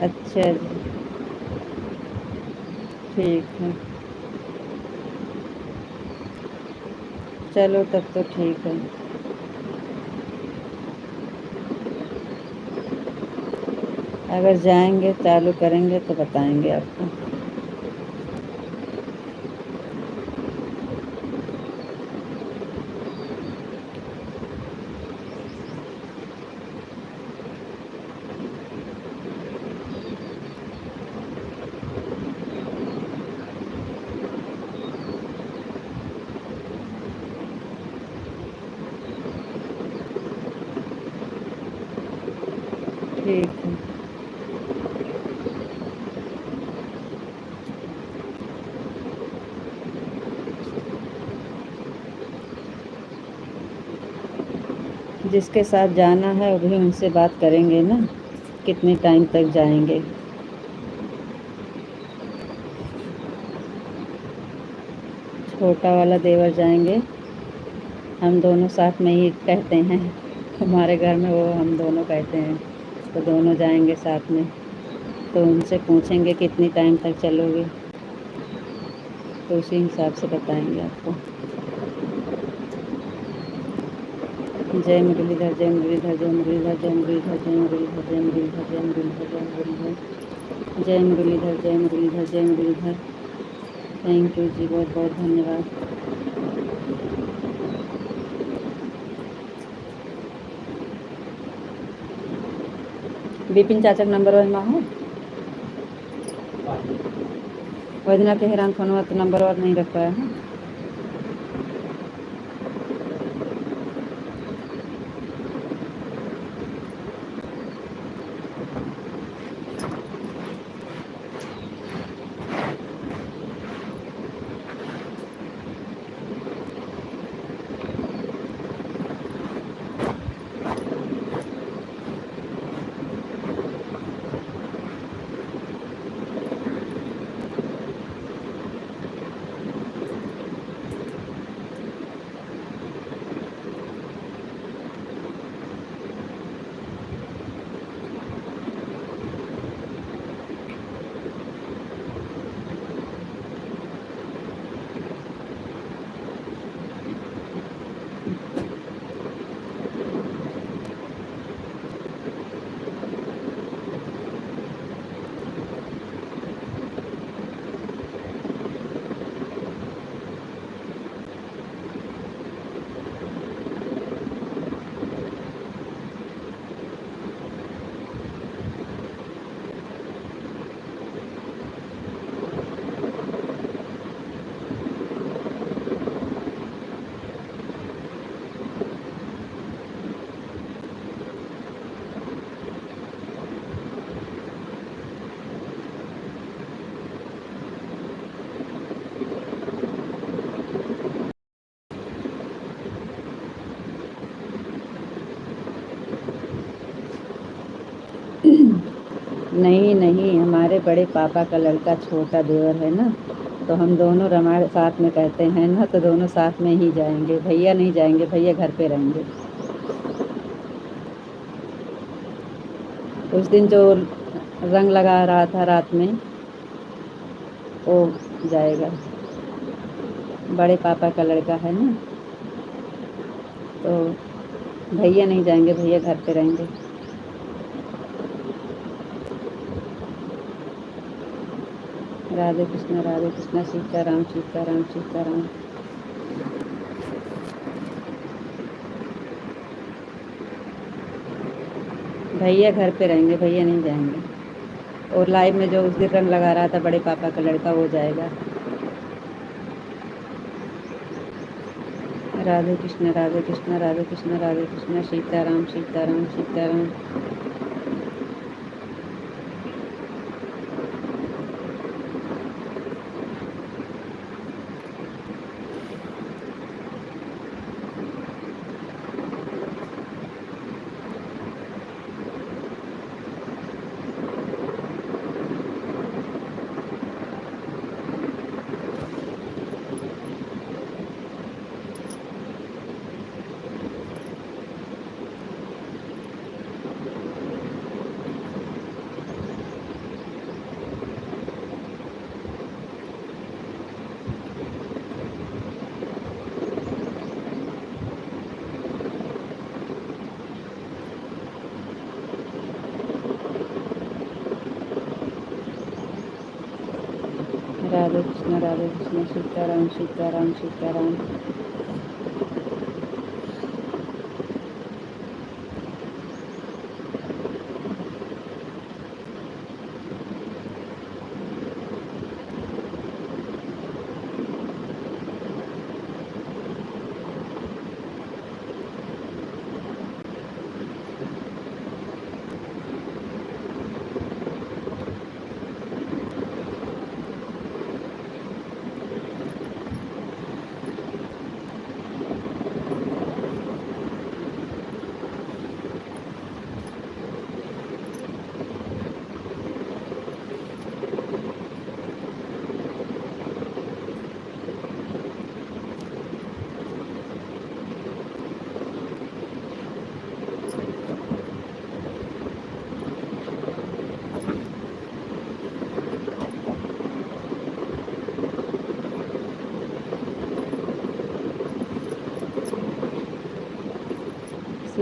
अच्छा जी, ठीक है, चलो तब तो ठीक है। अगर जाएंगे चालू करेंगे तो बताएंगे आपको। ठीक है, जिसके साथ जाना है वो भी उनसे बात करेंगे ना, कितने टाइम तक जाएंगे। छोटा वाला देवर जाएंगे, हम दोनों साथ में ही कहते हैं, हमारे घर में वो हम दोनों कहते हैं, तो दोनों जाएंगे साथ में। तो उनसे पूछेंगे कितनी टाइम तक चलोगे, तो उसी हिसाब से बताएंगे आपको। जय मुरलीधर, जय मुरलीधर, जय मुरलीधर, जय मुरलीधर, जय मुरलीधर, जय मुरलीधर, जय मुरलीधर, जय मुरलीधर, जय मुरलीधर, जय मुरलीधर, जय मुरलीधर। थैंक यू जी, बहुत बहुत धन्यवाद। बिपिन चाचा नंबर वन में हो वजना के हैरान फोन तो नंबर और नहीं रख पाया है। नहीं नहीं, हमारे बड़े पापा का लड़का छोटा देवर है ना, तो हम दोनों रामायण साथ में कहते हैं ना, तो दोनों साथ में ही जाएंगे। भैया नहीं जाएंगे, भैया घर पे रहेंगे। उस दिन जो रंग लगा रहा था रात में, वो जाएगा। बड़े पापा का लड़का है ना, तो भैया नहीं जाएंगे, भैया घर पे रहेंगे। राधे कृष्णा, सीताराम सीताराम सीताराम। भैया घर पे रहेंगे, भैया नहीं जाएंगे। और लाइव में जो उस दिन रंग लगा रहा था बड़े पापा का लड़का, वो जाएगा। राधे कृष्णा, राधे कृष्णा, राधे कृष्णा, राधे कृष्णा, सीताराम सीताराम सीताराम। राधे कृष्ण, सीताराम सीताराम सीताराम।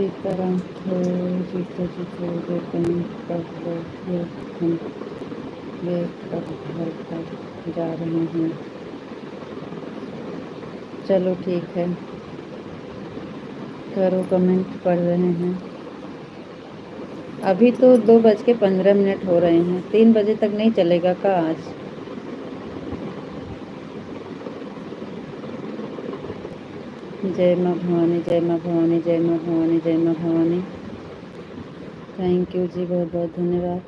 सीताराम हो जीतो जी को वे कमेंट कर लो ये हम वे कब घर पर जा रहे हैं। चलो ठीक है, करो कमेंट पढ़ रहे हैं। अभी तो 2:15 हो रहे हैं, 3 बजे तक नहीं चलेगा का आज? जय माँ भवानी, जय माँ भवानी, जय माँ भवानी, जय माँ भवानी। थैंक यू जी, बहुत बहुत धन्यवाद।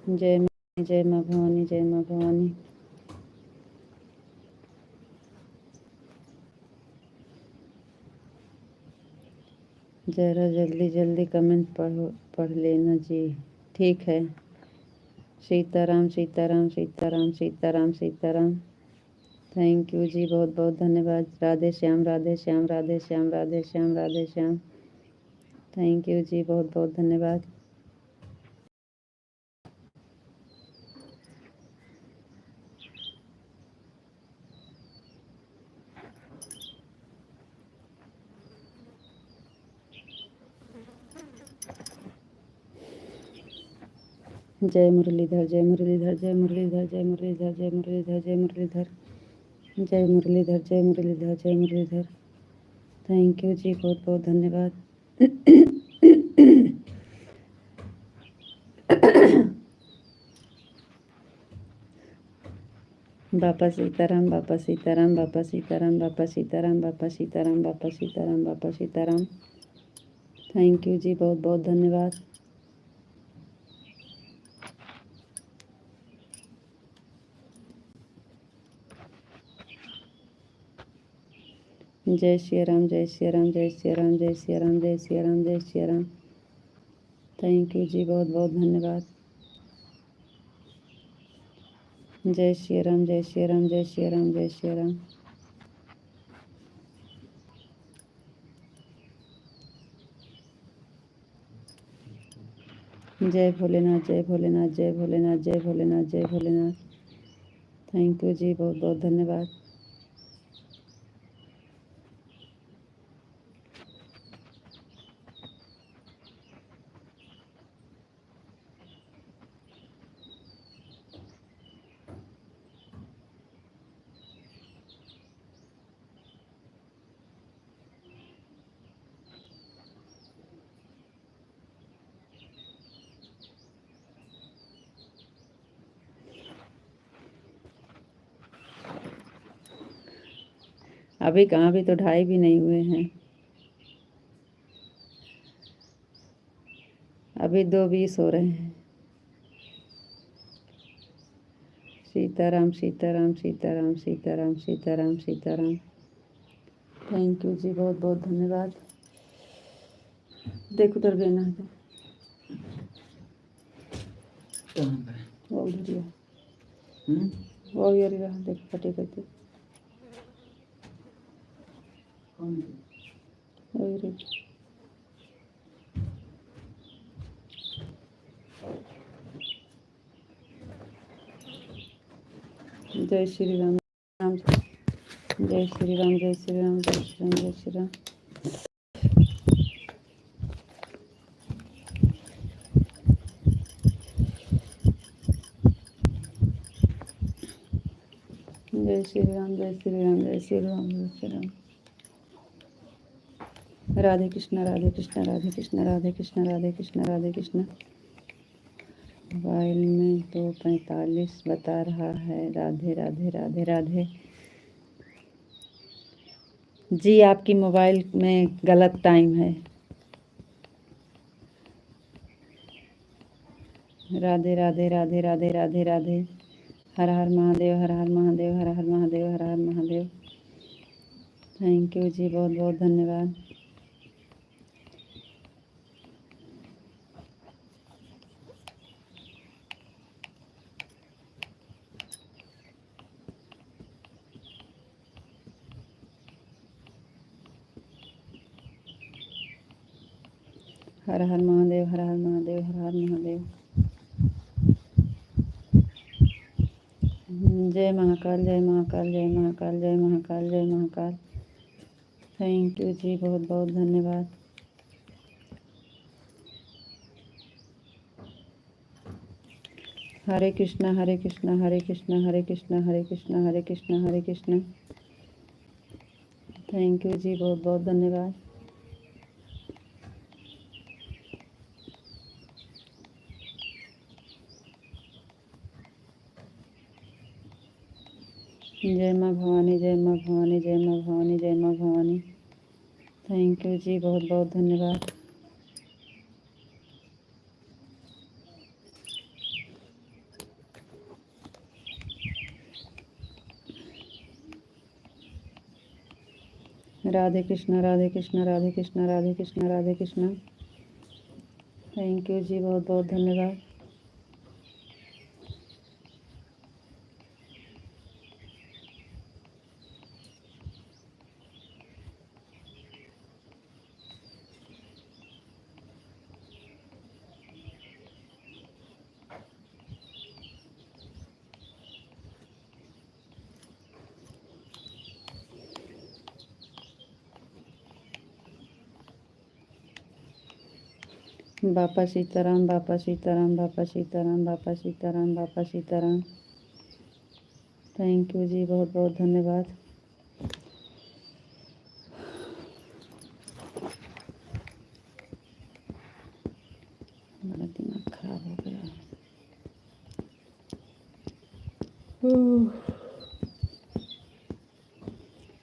जय माँ, जय माँ भवानी, जय माँ भवानी। ज़रा जल्दी जल्दी कमेंट पढ़ लेना जी। ठीक है। सीताराम सीताराम सीताराम सीताराम सीताराम। थैंक यू जी, बहुत बहुत धन्यवाद। राधे श्याम राधे श्याम राधे श्याम राधे श्याम राधे श्याम। थैंक यू जी, बहुत बहुत धन्यवाद। जय मुरलीधर, जय मुरलीधर, जय मुरलीधर, जय मुरलीधर, जय मुरलीधर, जय मुरलीधर, जय मुरलीधर, जय मुरलीधर, जय मुरलीधर। थैंक यू जी, बहुत बहुत धन्यवाद। बापा सीताराम, बापा सीताराम, बापा सीताराम, बापा सीताराम, बापा सीताराम, बापा सीताराम, बापा सीताराम। थैंक यू जी, बहुत बहुत धन्यवाद। जय श्री राम, जय श्री राम, जय श्री राम, जय श्री राम, जय श्री राम, जय श्री राम। थैंक यू जी, बहुत बहुत धन्यवाद। जय श्री राम, जय श्री राम, जय श्री राम, जय श्री राम। जय भोलेनाथ, जय भोलेनाथ, जय भोलेनाथ, जय भोलेनाथ, जय भोलेनाथ। थैंक यू जी, बहुत बहुत धन्यवाद। अभी कहाँ, अभी तो 2:30 भी नहीं हुए हैं। अभी 2:20 हो रहे हैं। सीताराम सीताराम सीताराम सीताराम सीताराम सीताराम। थैंक यू जी, बहुत बहुत धन्यवाद। देख उधर देना है वो उधर ही है। वो यार रहा, देख फटे करते वही रे। जय श्री राम, राम जय श्री राम, जय श्री राम, जय श्री राम, जय श्री राम। जय श्री राम, जय श्री राम, जय श्री राम, जय श्री राम। राधे कृष्ण, राधे कृष्ण, राधे कृष्ण, राधे कृष्ण, राधे कृष्ण, राधे कृष्ण। मोबाइल में 2:45 बता रहा है। राधे राधे राधे राधे। जी, आपकी मोबाइल में गलत टाइम है। राधे राधे राधे राधे राधे राधे। हर हर महादेव, हर हर महादेव, हर हर महादेव, हर हर महादेव। थैंक यू जी, बहुत बहुत धन्यवाद। हर हर महादेव, हर हर महादेव, हर हर महादेव। जय महाकाल, जय महाकाल, जय महाकाल, जय महाकाल, जय महाकाल। थैंक यू जी, बहुत बहुत धन्यवाद। हरे कृष्णा, हरे कृष्णा, हरे कृष्णा, हरे कृष्णा, हरे कृष्णा, हरे कृष्णा, हरे कृष्णा। थैंक यू जी, बहुत बहुत धन्यवाद। जय माँ भवानी, जय माँ भवानी, जय माँ भवानी, जय माँ भवानी। थैंक यू जी, बहुत बहुत धन्यवाद। राधे कृष्णा, राधे कृष्णा, राधे कृष्णा, राधे कृष्णा, राधे कृष्णा। थैंक यू जी, बहुत बहुत धन्यवाद। बापा सीताराम, बापा सीताराम, बापा सीताराम, बापा सीताराम, बापा सीताराम। थैंक यू जी, बहुत बहुत धन्यवाद। मेरा दिमाग खराब हो गया है।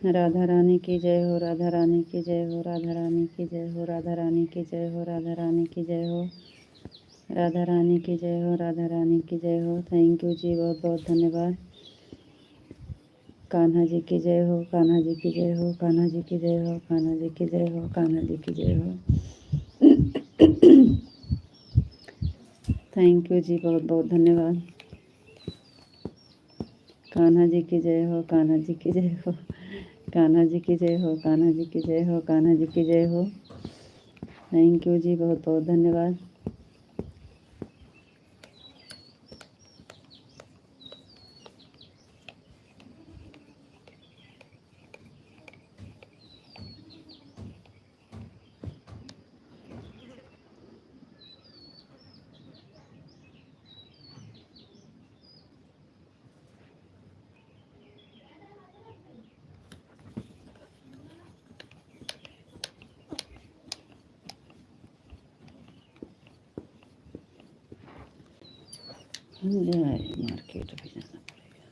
राधा रानी की जय हो, राधा रानी की जय हो, राधा रानी की जय हो, राधा रानी की जय हो, राधा रानी की जय हो, राधा रानी की जय हो, राधा रानी की जय हो। थैंक यू जी, बहुत बहुत धन्यवाद। कान्हा जी की जय हो, कान्हा जी की जय हो, कान्हा जी की जय हो, कान्हा जी की जय हो, कान्हा जी की जय हो। थैंक यू जी, बहुत बहुत धन्यवाद। कान्हा जी की जय हो, कान्हा जी की जय हो, कान्हा जी की जय हो, कान्हा जी की जय हो, कान्हा जी की जय हो। थैंक यू जी, बहुत बहुत धन्यवाद। मार्केट भी जाना पड़ेगा।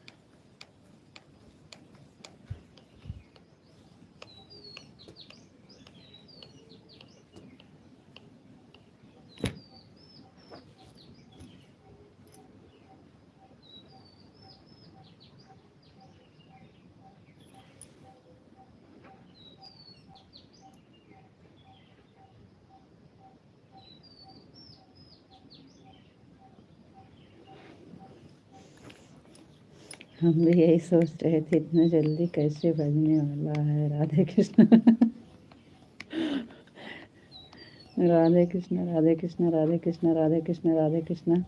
हम भी यही सोच रहे थे, इतना जल्दी कैसे बजने वाला है। राधे कृष्ण, राधे कृष्ण, राधे कृष्ण, राधे कृष्ण, राधे कृष्ण, राधे कृष्ण।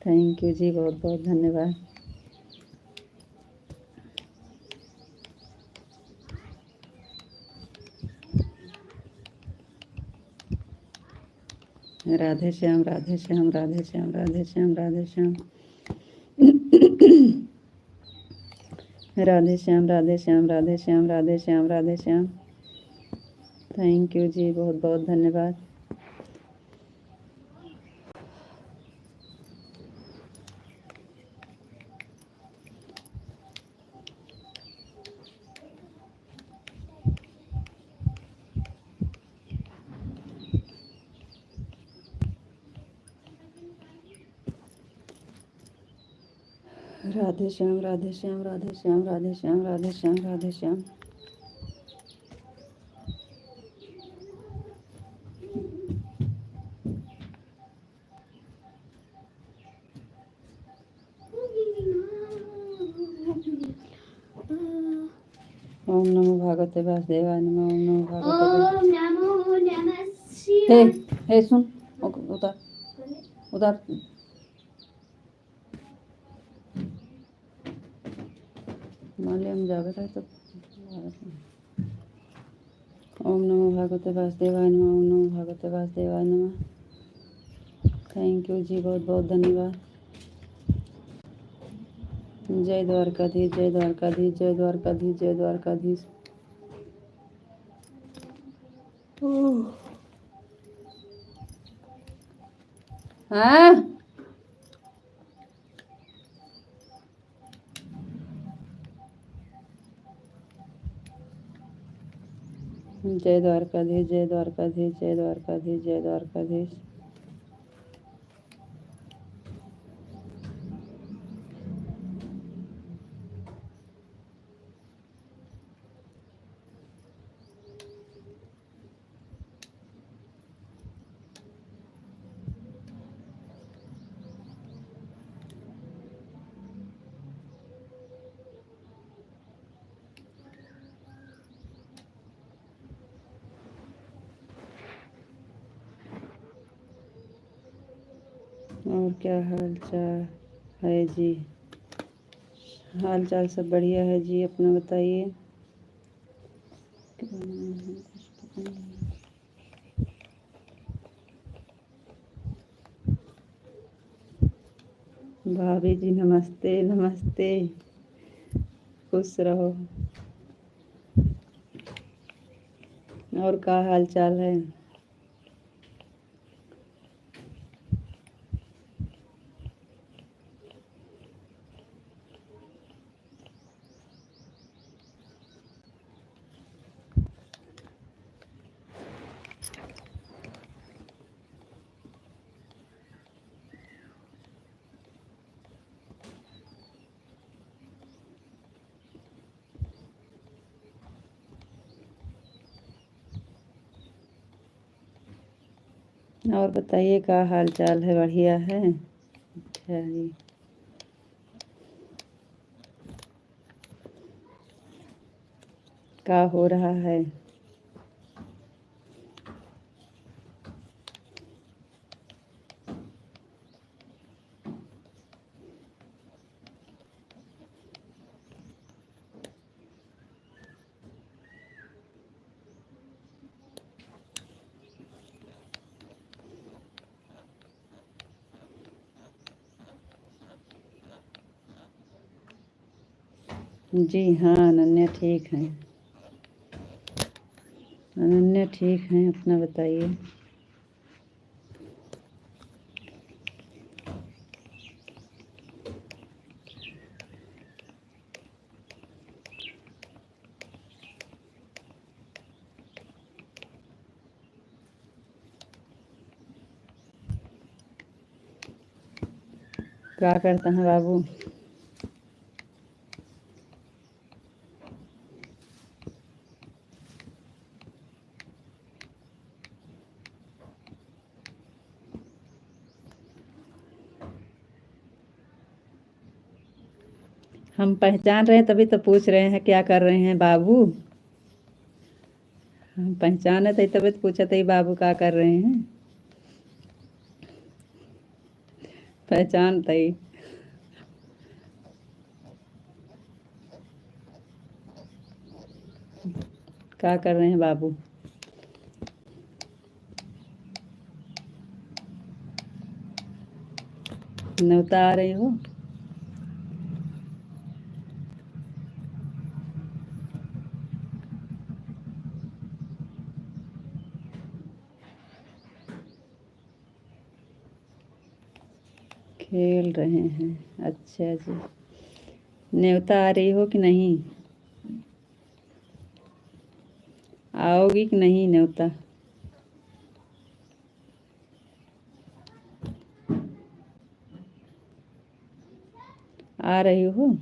थैंक यू जी, बहुत बहुत धन्यवाद। राधे श्याम, राधे श्याम, राधे श्याम, राधे श्याम, राधे श्याम। राधे श्याम, राधे श्याम, राधे श्याम, राधे श्याम, राधे श्याम। थैंक यू जी, बहुत बहुत धन्यवाद। राधे श्याम, राधे श्याम, राधे श्याम, राधे श्याम, राधे श्याम, राधे श्याम। ओम नमो भगवते वासुदेवाय नमः। ओम नमो भगवते ओम नमो नमः हे शिवाय। हे सुन, उधर उधर। मालूम जावे रहे तो ओम नमो भगवते वासुदेवाय नमः। ओम नमो भगवते वासुदेवाय नमः। थैंक यू जी, बहुत बहुत धन्यवाद। जय द्वारकाधीश, जय द्वारकाधीश, जय द्वारकाधीश, जय द्वारकाधीश। हाँ, जय द्वारकाधीश, जय द्वारकाधीश, जय द्वारकाधीश, जय द्वारकाधीश। और क्या हाल चाल है जी? हाल चाल सब बढ़िया है जी, अपना बताइए। भाभी जी नमस्ते नमस्ते, खुश रहो। और क्या हाल चाल है? और बताइए क्या हाल चाल है? बढ़िया है? अच्छा जी। क्या हो रहा है? जी हाँ, अनन्या ठीक है। अनन्या ठीक है, अपना बताइए। क्या करते हैं बाबू? हम पहचान रहे हैं तभी तो पूछ रहे हैं क्या कर रहे हैं बाबू। हम पहचाने थे तभी तो पूछा था बाबू क्या कर रहे हैं। पहचान थे। क्या कर रहे हैं बाबू? न्योता आ रही हो? खेल रहे हैं, अच्छा जी। न्योता आ रही हो कि नहीं? आओगी कि नहीं न्योता? आ रही हो?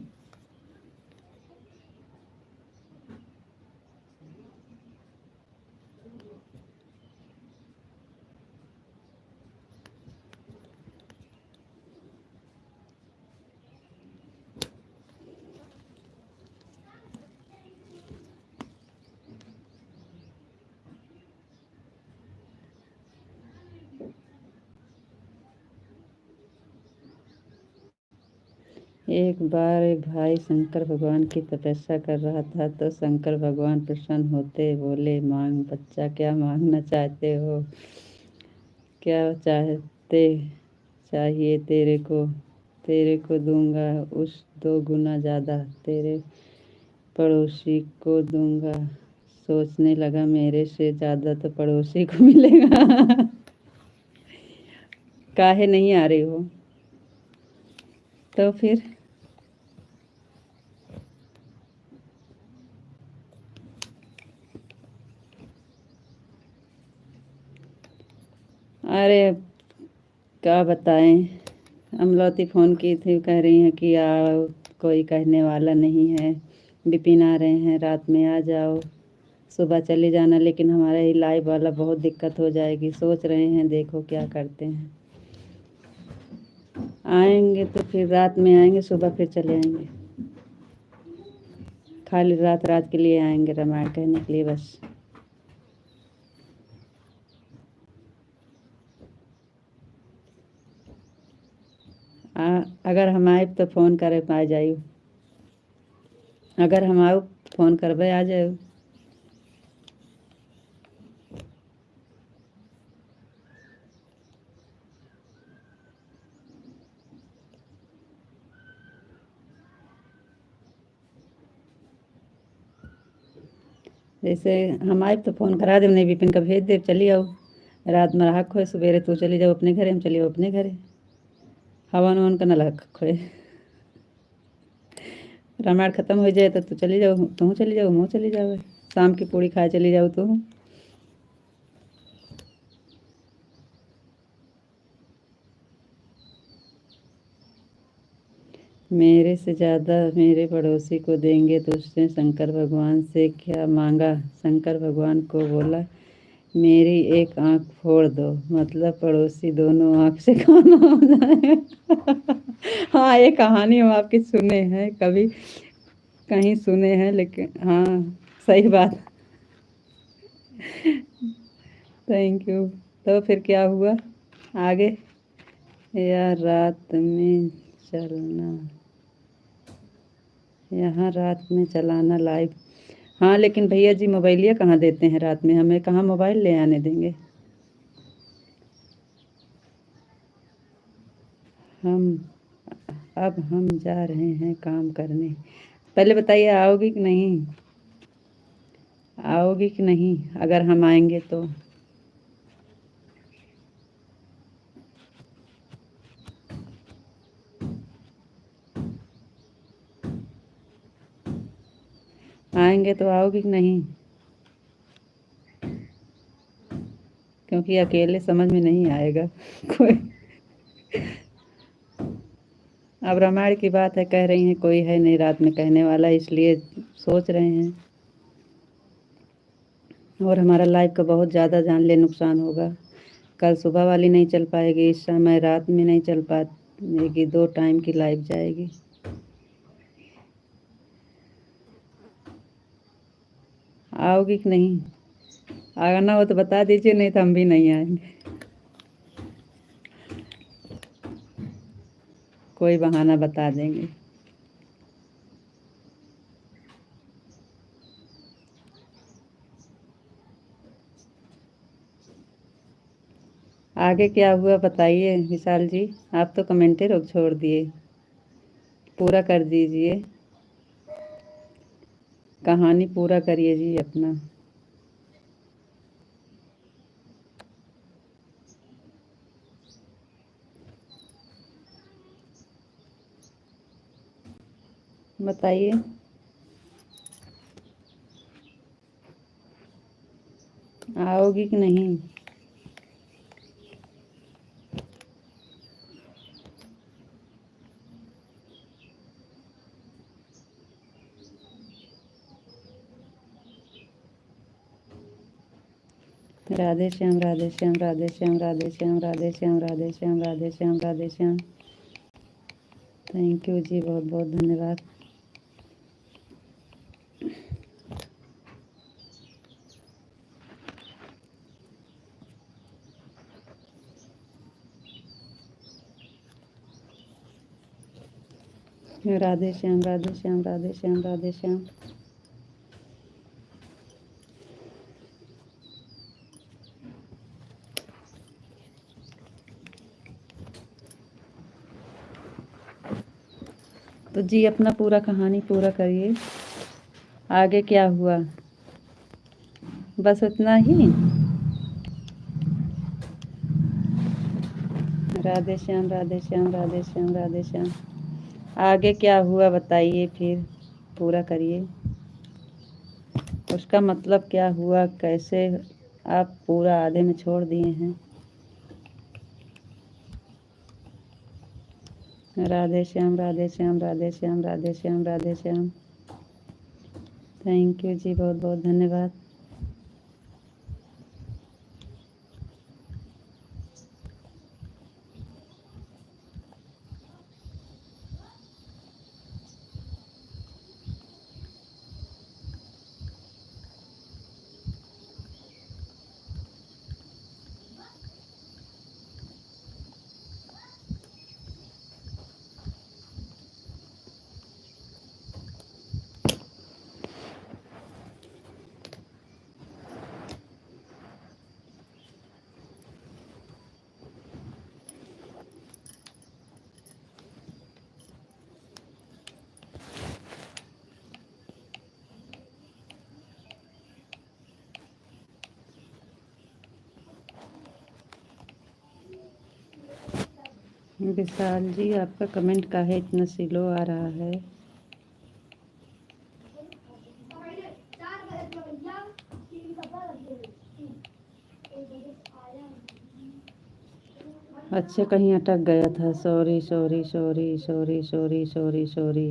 एक बार एक भाई शंकर भगवान की तपस्या कर रहा था तो शंकर भगवान प्रसन्न होते बोले, मांग बच्चा, क्या मांगना चाहते हो? क्या चाहते चाहिए तेरे को दूंगा उस 2 गुना ज़्यादा, तेरे पड़ोसी को दूंगा। सोचने लगा, मेरे से ज़्यादा तो पड़ोसी को मिलेगा। काहे नहीं आ रही हो? तो फिर अरे क्या बताएं, अमलौती फ़ोन की थी, कह रही हैं कि आओ, कोई कहने वाला नहीं है, विपिन आ रहे हैं, रात में आ जाओ, सुबह चले जाना, लेकिन हमारा ये लाइव वाला बहुत दिक्कत हो जाएगी। सोच रहे हैं, देखो क्या करते हैं। आएंगे तो फिर रात में आएंगे, सुबह फिर चले आएंगे। खाली रात रात के लिए आएंगे, रामायण कहने के लिए बस। अगर हम आए तो फ़ोन करे आ जाइयो। अगर हम आओ फ़ोन करबे आ जाओ। जैसे हम आए तो फ़ोन करा देव, नहीं विपिन का भेज देव, चली आओ। रात में रहा खोए, सवेरे तू चली जाओ अपने घरे, हम चली जाओ अपने घरे। हवन वन का न लगा खोए। रामायण खत्म हो जाए तो तू चली जाओ, तू चली जाओ, मैं चली जाओ। शाम की पूड़ी खाए चली जाओ तू। मेरे से ज़्यादा मेरे पड़ोसी को देंगे तो उसने शंकर भगवान से क्या मांगा? शंकर भगवान को बोला, मेरी एक आँख फोड़ दो, मतलब पड़ोसी दोनों आँख से खाना हो जाए। हाँ, ये कहानी हम आपकी सुने हैं, कभी कहीं सुने हैं, लेकिन हाँ सही बात। Thank you. तो फिर क्या हुआ आगे? या रात में चलना, यहाँ रात में चलाना लाइव। हाँ, लेकिन भैया जी मोबाइलिया कहाँ देते हैं रात में, हमें कहाँ मोबाइल ले आने देंगे। हम जा रहे हैं काम करने। पहले बताइए, आओगी कि नहीं? आओगी कि नहीं अगर हम आएंगे तो? आएंगे तो आओगी कि नहीं? क्योंकि अकेले समझ में नहीं आएगा। कोई अब रामायण की बात है, कह रही हैं कोई है नहीं रात में कहने वाला, इसलिए सोच रहे हैं। और हमारा लाइव का बहुत ज़्यादा जान ले नुकसान होगा। कल सुबह वाली नहीं चल पाएगी, इस समय रात में नहीं चल पाएगी, 2 टाइम की लाइव जाएगी। आओगी कि नहीं? आना हो तो बता दीजिए, नहीं तो हम भी नहीं आएंगे। कोई बहाना बता देंगे। आगे क्या हुआ बताइए विशाल जी, आप तो कमेंटे रोक छोड़ दिए। पूरा कर दीजिए, कहानी पूरा करिए जी अपना। बताइए। आओगी कि नहीं? राधे श्याम, राधे श्याम, राधे श्याम, राधे श्याम, राधे श्याम, राधे श्याम, राधे श्याम, राधे श्याम। थैंक यू जी, बहुत बहुत धन्यवाद। राधे श्याम, राधे श्याम, राधे श्याम, राधे श्याम। तो जी अपना पूरा कहानी पूरा करिए, आगे क्या हुआ, बस उतना ही। राधे श्याम, राधे श्याम, राधे श्याम, राधे श्याम। आगे क्या हुआ बताइए, फिर पूरा करिए, उसका मतलब क्या हुआ, कैसे आप पूरा आधे में छोड़ दिए हैं। राधे श्याम, राधे श्याम, राधे श्याम, राधे श्याम, राधे श्याम। थैंक यू जी, बहुत बहुत धन्यवाद। विशाल जी, आपका कमेंट काहे इतना स्लो आ रहा है? अच्छा, कहीं अटक गया था। Sorry sorry sorry sorry sorry sorry sorry.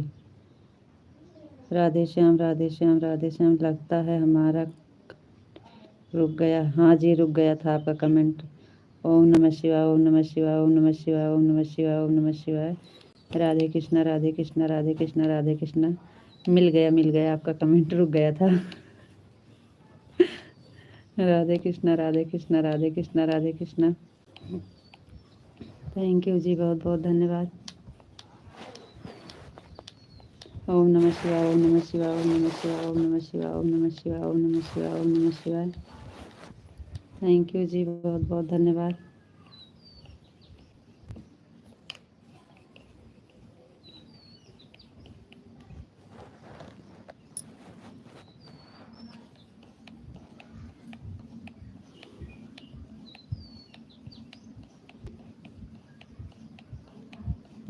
Radhe Shyam, Radhe Shyam, Radhe Shyam. लगता है हमारा रुक गया। हाँ जी, रुक गया था आपका कमेंट। ओम नमः शिवाय, ओम नमः शिवाय, ओम नमः शिवाय, ओम नमः शिवाय, ओम नमः शिवाय। राधे कृष्णा, राधे कृष्णा, राधे कृष्णा, राधे कृष्णा। मिल गया, मिल गया, आपका कमेंट रुक गया था। राधे कृष्णा, राधे कृष्णा, राधे कृष्णा, राधे कृष्णा। थैंक यू जी, बहुत बहुत धन्यवाद। ओम नमः शिवाय, ओम नमः शिवाय, ओम नमः शिवाय, ओम नमः शिवाय, ओम नमः शिवाय, ओम नमः शिवाय, ओम नमः शिवाय। थैंक यू जी, बहुत बहुत धन्यवाद।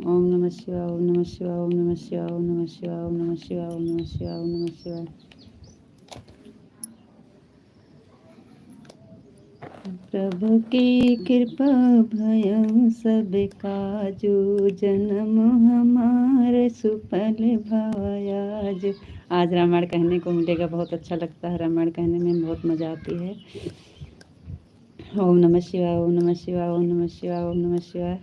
ओम नमः शिवाय, ओम नमः शिवाय, ओम नमः शिवाय, ओम नमः शिवाय, ओम नमः शिवाय, ओम नमः शिवाय, ओम नमः शिवाय। प्रभु की कृपा भयं सब काजू, जन्म हमारे सुफल भाया जो। आज रामायण कहने को मिलेगा, बहुत अच्छा लगता है, रामायण कहने में बहुत मज़ा आती है। ओम नमः शिवाय, ओम नमः शिवाय, ओम नमः शिवाय, ओम नमः शिवाय।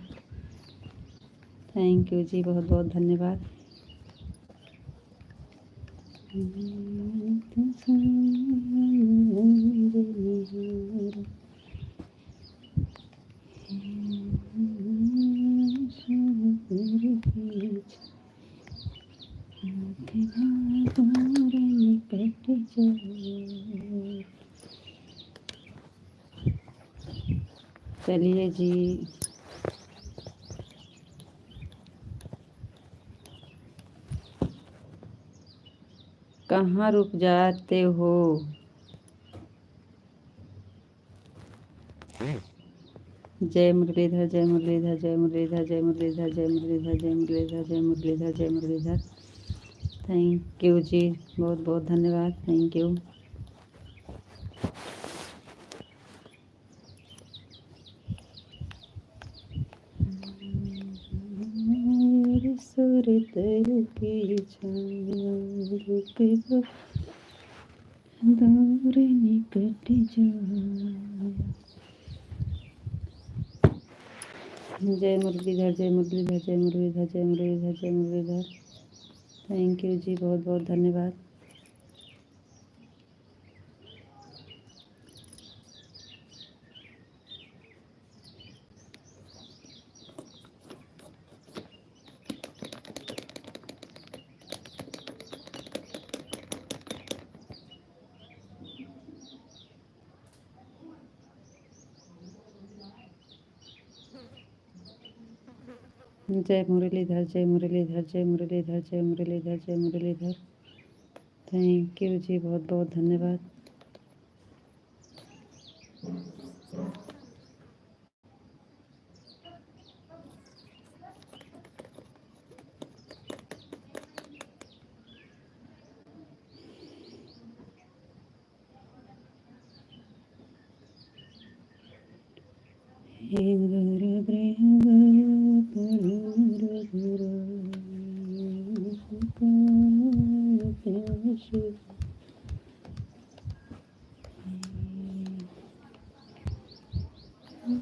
थैंक यू जी, बहुत बहुत धन्यवाद। चलिए जी, कहाँ रुक जाते हो? जय मुरलीधर, जय मुरलीधर, जय मुरलीधर, जय मुरलीधर, जय मुरलीधर, जय मुरलीधर, जय मुरलीधर, जय मुरलीधर। थैंक यू जी, बहुत बहुत धन्यवाद। Thank you. सूरत की छाँव रुक गो, दूर निकट जाए। जय मुरलीधर, जय मुरलीधर, जय मुरलीधर, जय मुरलीधर, जय मुरलीधर। थैंक यू जी, बहुत बहुत धन्यवाद। जय मुरलीधर, जय मुरलीधर, जय मुरलीधर, जय मुरलीधर, जय मुरलीधर। थैंक यू जी, बहुत बहुत धन्यवाद। हे गुरु ब्रह्मा गुरु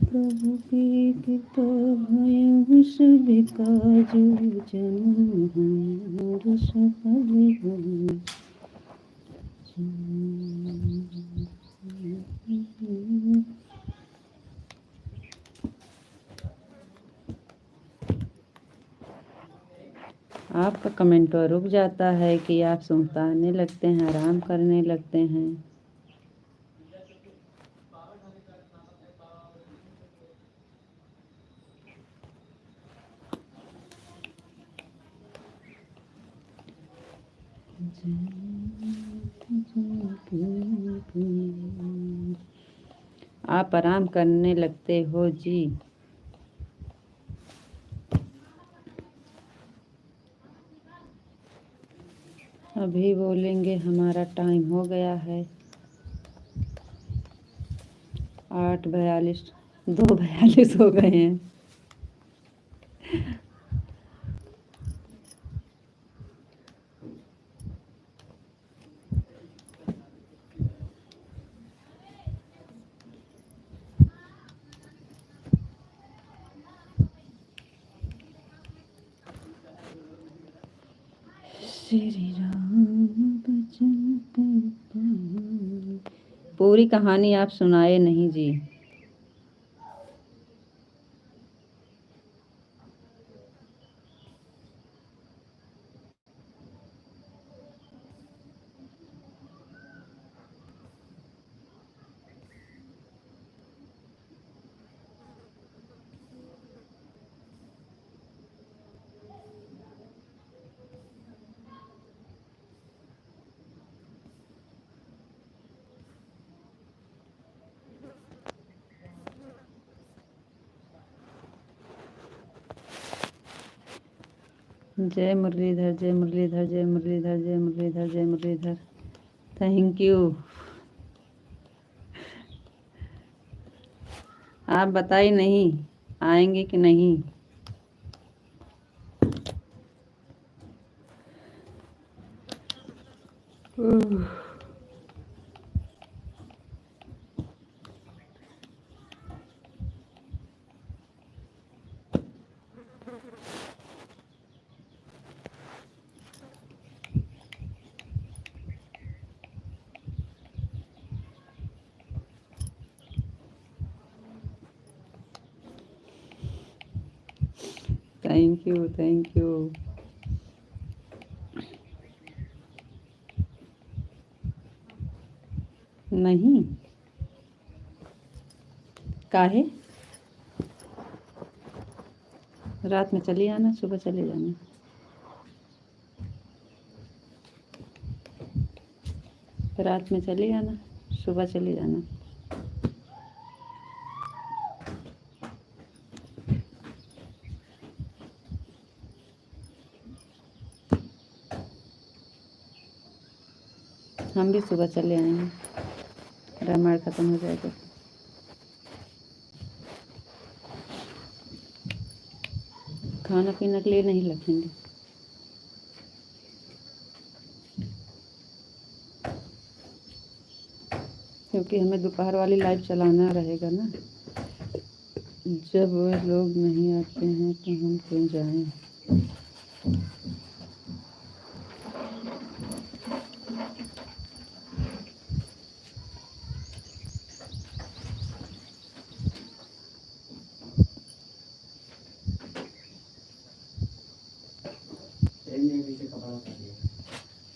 प्रभु की कृपा भयं शुभ काजु जन्म सफल होई। आपका कमेंट तो रुक जाता है कि आप सुस्ताने लगते हैं, आराम करने लगते हैं। आप आराम करने लगते हो जी। अभी बोलेंगे, हमारा टाइम हो गया है 8:42, 2:42 हो गए हैं। श्री राम बचन पूरी कहानी आप सुनाए नहीं जी। जय मुरलीधर, जय मुरलीधर, जय मुरलीधर, जय मुरलीधर, जय मुरलीधर। Thank you. आप बताइए नहीं आएंगे कि नहीं। Thank you, thank you. नहीं काहे, रात में चली आना, सुबह चले जाना। रात में चले आना, सुबह चले जाना। हम भी सुबह चले आएंगे, रामायण खत्म हो जाएगा। खाना पीना के लिए नहीं रखेंगे, क्योंकि हमें दोपहर वाली लाइव चलाना रहेगा ना। जब वह लोग नहीं आते हैं तो हम क्यों जाएं।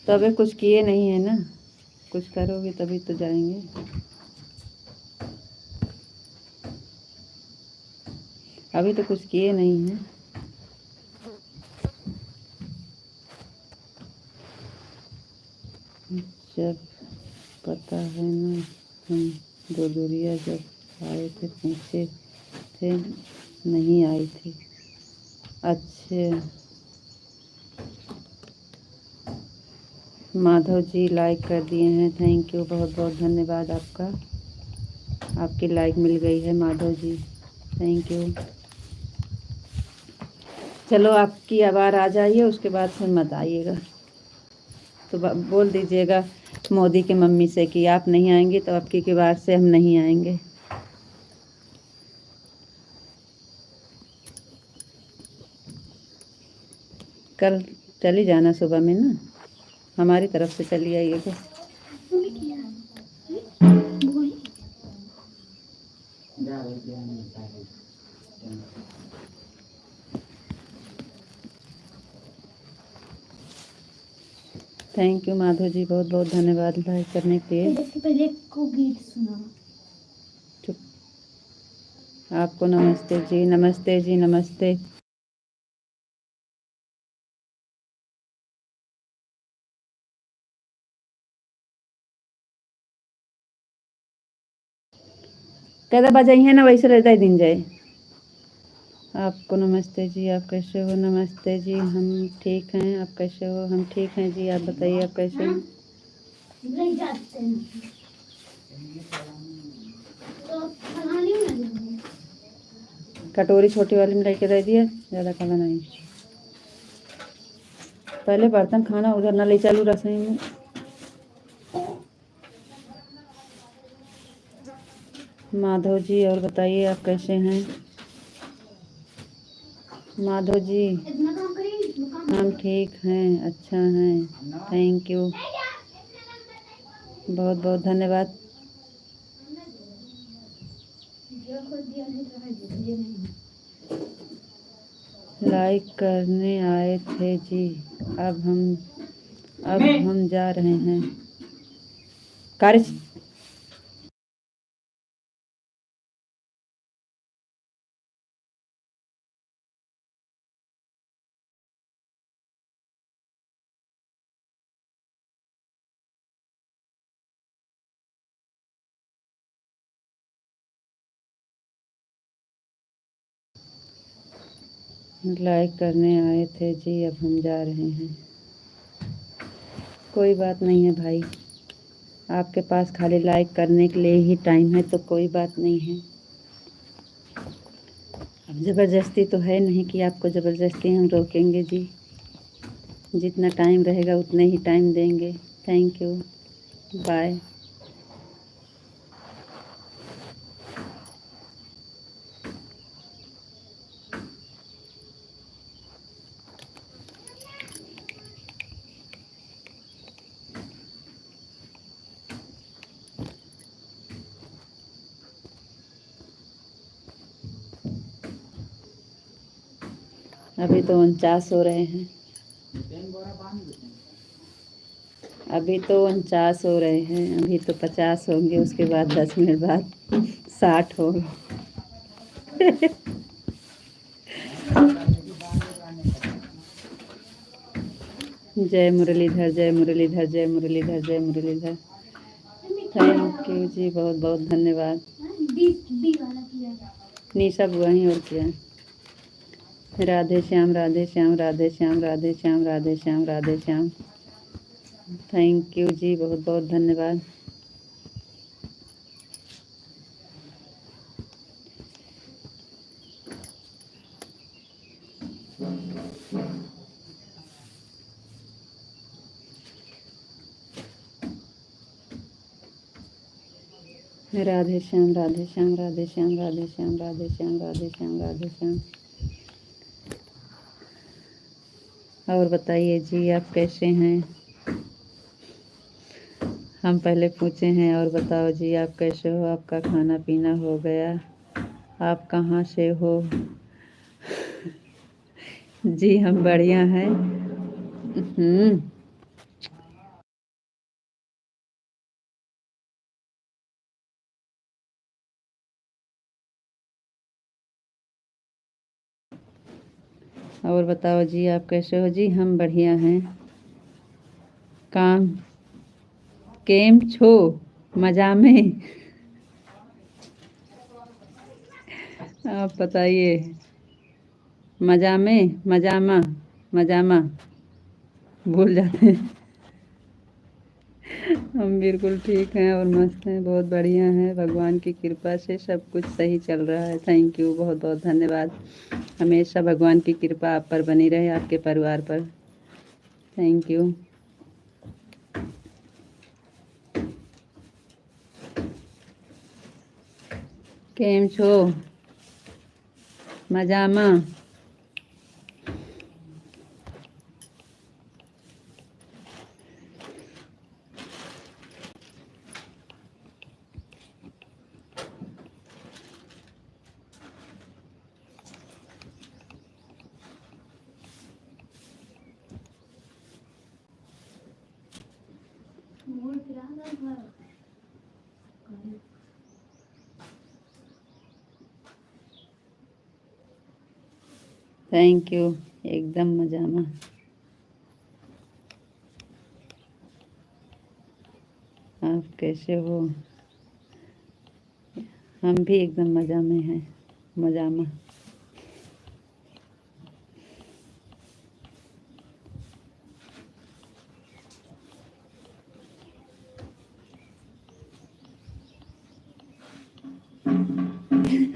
तभी कुछ किए नहीं है ना, कुछ करोगे तभी तो जाएंगे। अभी तो कुछ किए नहीं हैं। जब पता है ना, हम दुदुरिया जब आए थे पूछे थे, नहीं आई थी। अच्छे माधव जी लाइक कर दिए हैं, थैंक यू, बहुत बहुत धन्यवाद आपका। आपकी लाइक मिल गई है माधव जी, थैंक यू। चलो आपकी आवाज़ आ जाइए, उसके बाद फिर मत आइएगा। तो बोल दीजिएगा मोदी के मम्मी से कि आप नहीं आएंगे तो आपकी की बार से हम नहीं आएंगे। कल चली जाना सुबह में ना, हमारी तरफ से चली आइएगा। थैंक यू माधव जी, बहुत बहुत धन्यवाद लाइक करने के लिए। पहले को गीत सुना। चुप। आपको नमस्ते जी, नमस्ते जी, नमस्ते। कैदा बजाई है ना, वैसे रहता ही दिन जाए। आपको नमस्ते जी, आप कैसे हो? नमस्ते जी, हम ठीक हैं, आप कैसे हो? हम ठीक हैं जी, आप बताइए आप कैसे हैं? नहीं जाते हैं तो बनानी है। कटोरी छोटी वाली में लेके दे दिए, ज़्यादा खाना नहीं। पहले बर्तन खाना उधर ना ले चलू रसोई में। माधव जी और बताइए आप कैसे हैं? माधव जी हम ठीक हैं, अच्छा हैं, थैंक यू, बहुत बहुत धन्यवाद। लाइक करने आए थे जी, अब हम जा रहे हैं। कार्य लाइक करने आए थे जी, अब हम जा रहे हैं। कोई बात नहीं है भाई, आपके पास खाली लाइक करने के लिए ही टाइम है तो कोई बात नहीं है। अब ज़बरदस्ती तो है नहीं कि आपको ज़बरदस्ती हम रोकेंगे जी, जितना टाइम रहेगा उतने ही टाइम देंगे। Thank you, bye. अभी तो 49 हो रहे हैं, अभी तो 49 हो रहे हैं, अभी तो 50 होंगे, उसके बाद 10 मिनट बाद 60 होंगे। जय मुरलीधर, जय मुरलीधर, जय मुरलीधर, जय मुरलीधर। थैंक यू जी, बहुत बहुत धन्यवाद। निशा बुआ ही और क्या। राधे श्याम, राधे श्याम, राधे श्याम, राधे श्याम, राधे श्याम, राधे श्याम। थैंक यू जी, बहुत बहुत धन्यवाद। राधे श्याम, राधे श्याम, राधे श्याम, राधे श्याम, राधे श्याम, राधे श्याम, राधे श्याम। और बताइए जी आप कैसे हैं? हम पहले पूछे हैं और बताओ जी आप कैसे हो? आपका खाना पीना हो गया? आप कहाँ से हो? जी हम बढ़िया हैं। और बताओ जी आप कैसे हो? जी हम बढ़िया हैं। काम केम छो मजा में। आप बताइए। मजा में, मजामा, मजामा भूल जाते हैं। हम बिल्कुल ठीक हैं और मस्त हैं, बहुत बढ़िया हैं, भगवान की कृपा से सब कुछ सही चल रहा है। थैंक यू, बहुत बहुत धन्यवाद। हमेशा भगवान की कृपा आप पर बनी रहे, आपके परिवार पर। Thank you. केम छो मजामा। थैंक यू, एकदम मजामा। आप कैसे हो? हम भी एकदम मजा में हैं, मजामा।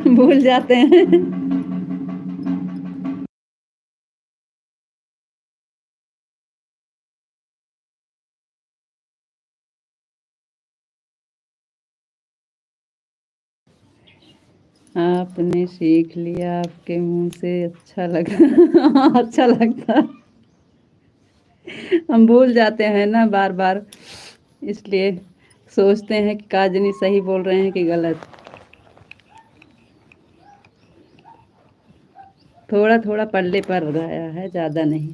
भूल जाते हैं। आपने सीख लिया, आपके मुंह से अच्छा लगा। अच्छा लगता। हम भूल जाते हैं ना बार बार, इसलिए सोचते हैं कि काजनी सही बोल रहे हैं कि गलत। थोड़ा थोड़ा पल्ले पर गया है, ज़्यादा नहीं।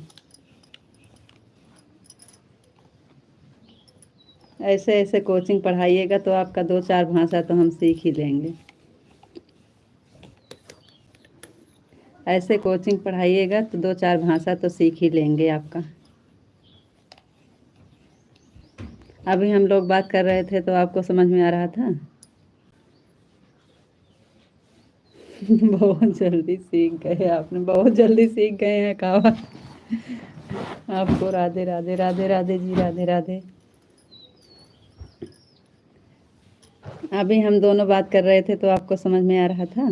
ऐसे ऐसे कोचिंग पढ़ाइएगा तो आपका 2-4 भाषा तो हम सीख ही लेंगे। ऐसे कोचिंग पढ़ाइएगा तो 2-4 भाषा तो सीख ही लेंगे आपका। अभी हम लोग बात कर रहे थे तो आपको समझ में आ रहा था। बहुत जल्दी सीख गए, आपने बहुत जल्दी सीख गए हैं कहावत। आपको राधे राधे, राधे राधे जी, राधे राधे। अभी हम दोनों बात कर रहे थे तो आपको समझ में आ रहा था।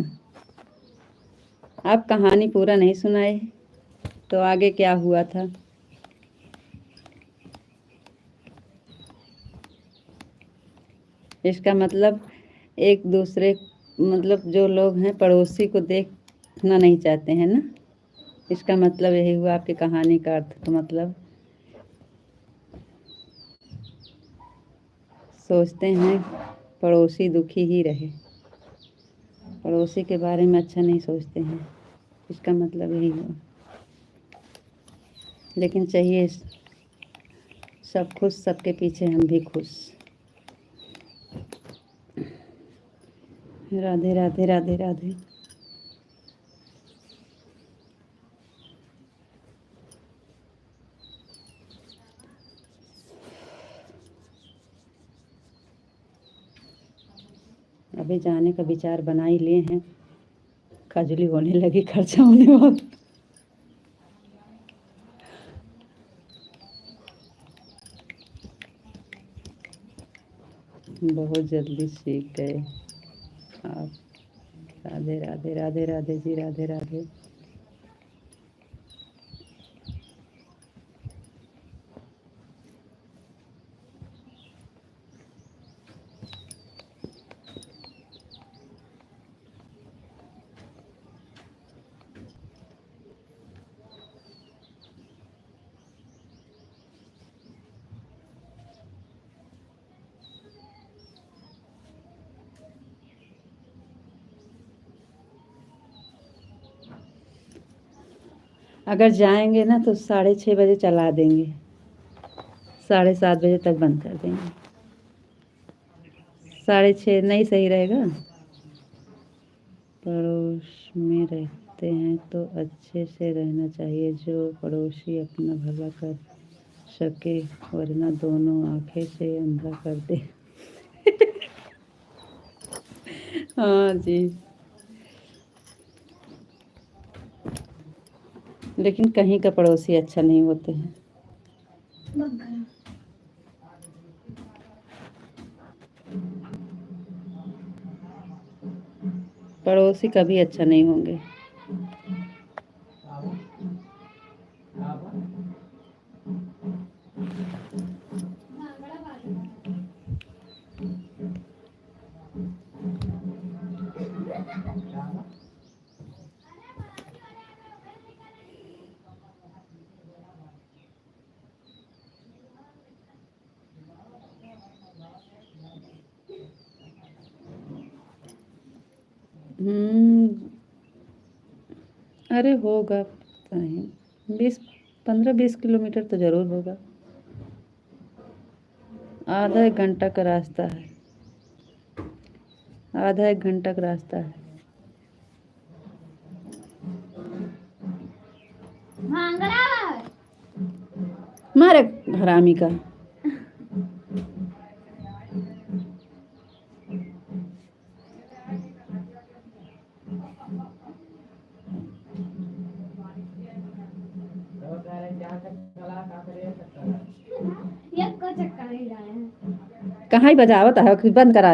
आप कहानी पूरा नहीं सुनाए तो आगे क्या हुआ था? इसका मतलब एक दूसरे, मतलब जो लोग हैं पड़ोसी को देखना नहीं चाहते हैं ना। इसका मतलब यही हुआ आपकी कहानी का अर्थ। तो मतलब सोचते हैं पड़ोसी दुखी ही रहे, पड़ोसी के बारे में अच्छा नहीं सोचते हैं। इसका मतलब यही हुआ। लेकिन चाहिए सब खुश, सबके पीछे हम भी खुश। राधे राधे, राधे राधे। अभी जाने का विचार बना ही लिए हैं, खजली होने लगी, खर्चा होने वाला। बहुत जल्दी सीख गए आप। राधे राधे, राधे राधे जी, राधे राधे। अगर जाएंगे ना तो 6:30 बजे चला देंगे, 7:30 बजे तक बंद कर देंगे। 6:30 नहीं सही रहेगा? पड़ोस में रहते हैं तो अच्छे से रहना चाहिए, जो पड़ोसी अपना भला कर सके, वरना दोनों आंखें से अंधा कर दे। हाँ जी, लेकिन कहीं का पड़ोसी अच्छा नहीं होते हैं। पड़ोसी कभी अच्छा नहीं होंगे। अरे होगा, पता नहीं, 15-20 किलोमीटर तो ज़रूर होगा। आधा एक घंटा का रास्ता है, आधा एक घंटा का रास्ता है। मारे हरामी का। कहाँ ही बजावत है कि बंद करा।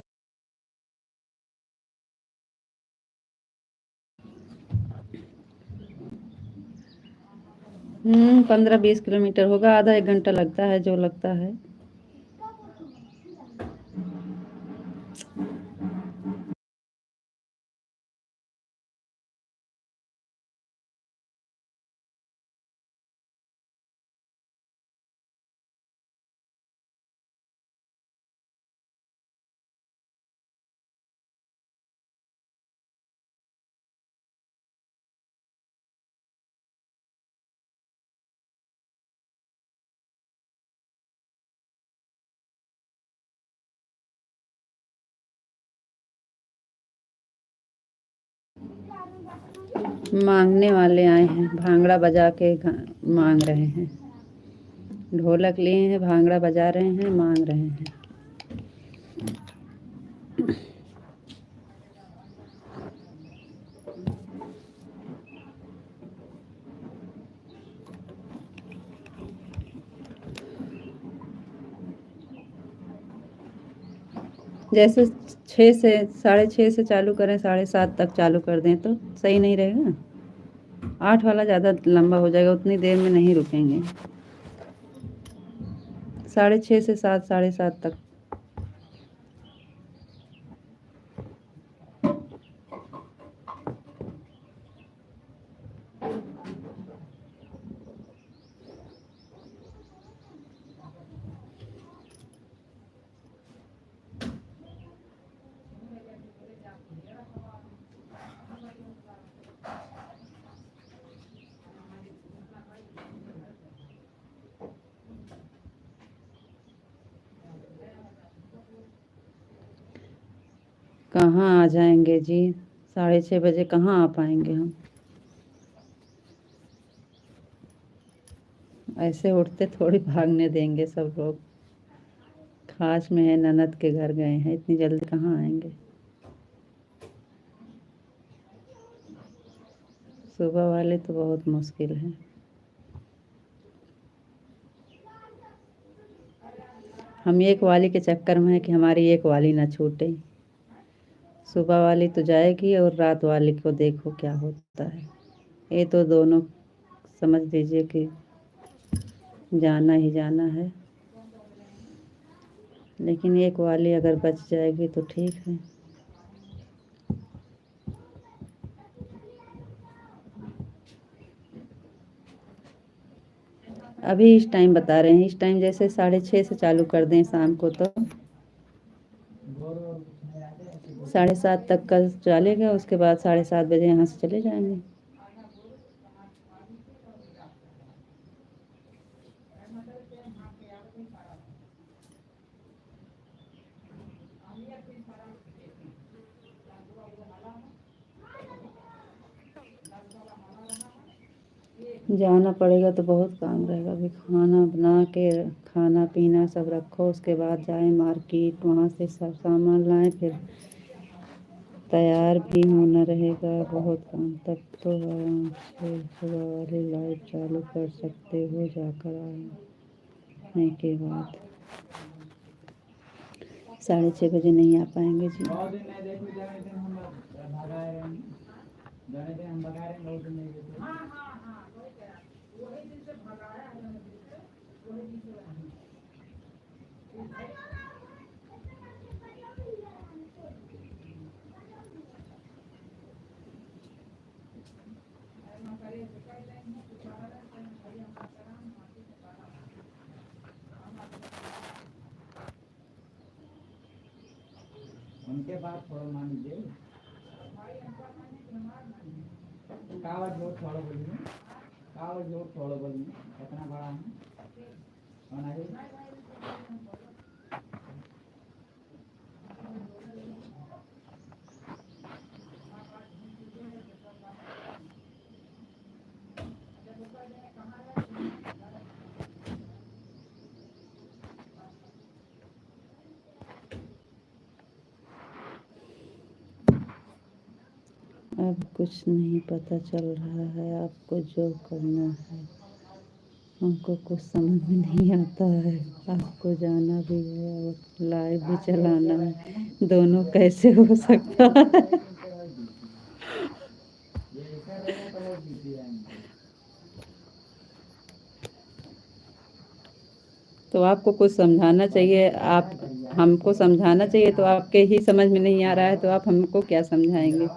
15-20 किलोमीटर होगा, आधा एक घंटा लगता है, जो लगता है। मांगने वाले आए हैं, भांगड़ा बजा के मांग रहे हैं। ढोलक लिए हैं, भांगड़ा बजा रहे हैं, मांग रहे हैं। जैसे 6 से 6:30 से चालू करें, 7:30 तक चालू कर दें तो सही नहीं रहेगा। 8 वाला ज़्यादा लंबा हो जाएगा, उतनी देर में नहीं रुकेंगे। 6:30 से 7, 7:30 तक। कहाँ आ जाएंगे जी, 6:30 बजे कहाँ आ पाएंगे हम। ऐसे उठते थोड़ी भागने देंगे सब लोग। खास में है, ननद के घर गए हैं, इतनी जल्दी कहाँ आएंगे। सुबह वाले तो बहुत मुश्किल है। हम एक वाली के चक्कर में है कि हमारी एक वाली ना छूटे। सुबह वाली तो जाएगी और रात वाली को देखो क्या होता है। ये तो दोनों समझ लीजिए कि जाना ही जाना है, लेकिन एक वाली अगर बच जाएगी तो ठीक है। अभी इस टाइम बता रहे हैं, इस टाइम जैसे 6:30 से चालू कर दें शाम को तो 7:30 तक का चलेगा। उसके बाद 7:30 बजे यहाँ से चले जाएंगे। जाना पड़ेगा तो बहुत काम रहेगा। अभी खाना बना के खाना पीना सब रखो, उसके बाद जाए मार्केट, वहाँ से सब सामान लाएं, फिर तैयार भी होना रहेगा। बहुत काम। तब तो आराम से सुबह वाली लाइट चालू कर सकते हो जाकर आने के बाद। 6:30 बजे नहीं आ पाएंगे जी। उनके बाद थोड़ा मान लीजिए कावड़ झोट थोड़ा बोलिए कितना बड़ा है कौन है? अब कुछ नहीं पता चल रहा है। आपको जो करना है, हमको कुछ समझ में नहीं आता है। आपको जाना भी है और लाइव भी चलाना है, दोनों कैसे हो सकता है? तो आपको कुछ समझाना चाहिए। आप हमको समझाना चाहिए, तो आपके ही समझ में नहीं आ रहा है, तो आप हमको क्या समझाएंगे?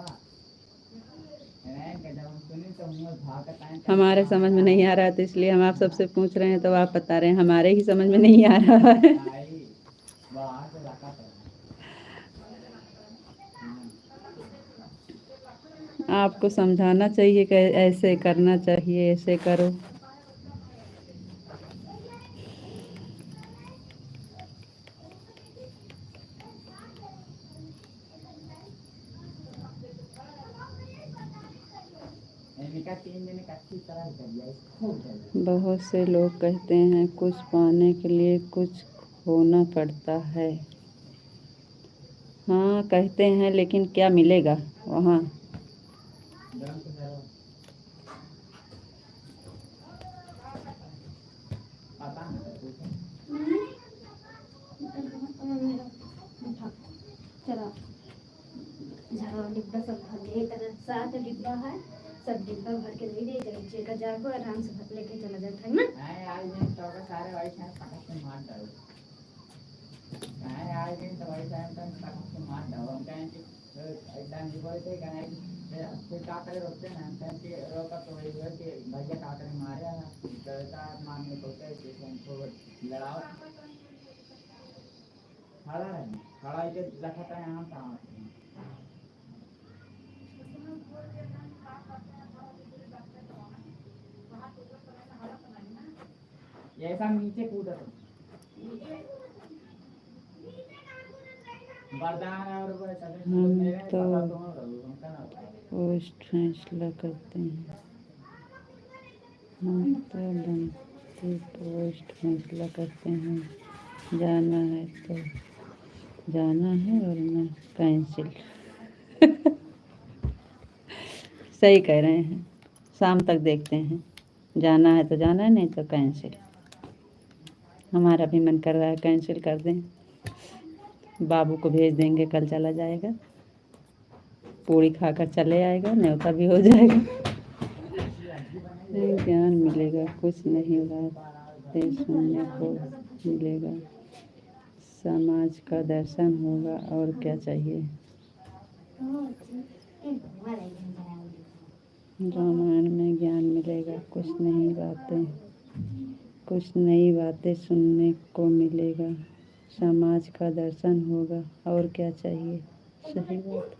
हमारे समझ में नहीं आ रहा है, तो इसलिए हम आप सबसे पूछ रहे हैं, तो आप बता रहे हैं हमारे ही समझ में नहीं आ रहा है। आपको समझाना चाहिए कि ऐसे करना चाहिए, ऐसे करो। बहुत से लोग कहते हैं कुछ पाने के लिए कुछ खोना पड़ता है। हाँ कहते हैं, लेकिन क्या मिलेगा वहाँ? चलो झाड़ू डिब्बा सब भर के एक तरह 7 डिब्बा है, सब डिब्बा भर के दे दे जेका जाको आराम से भर लेके चला जाता है ना। आज दिन तो सारे वाइट हैं पटक से मार डालो। आज दिन तो वाइट हैं तो पटक से मार डालो। हम कहें कि एकदम जी बोलते कहें फिर क्या करे रोकते हैं हम कि रोका तो वही है कि भैया क्या करे मारे डरता मारने को कहते हैं हमको लड़ाओ खड़ा है खड़ा है के रखता है हम कहाँ ये ऐसा नीचे कूदा वरदान और वो पोस्ट फैसला करते हैं। हम तो बनते पोस्ट फैसला करते हैं। जाना है तो जाना है, वरना कैंसिल। सही कह रहे हैं। शाम तक देखते हैं। जाना है तो जाना है, नहीं तो कैंसिल। हमारा भी मन कर रहा है कैंसिल कर दें। बाबू को भेज देंगे, कल चला जाएगा, पूड़ी खाकर चले आएगा, न्योता भी हो जाएगा। ज्ञान मिलेगा, कुछ नहीं बातें सुनने को मिलेगा, समाज का दर्शन होगा, और क्या चाहिए। रामायण में ज्ञान मिलेगा, कुछ नई बातें सुनने को मिलेगा, समाज का दर्शन होगा, और क्या चाहिए। सही बात।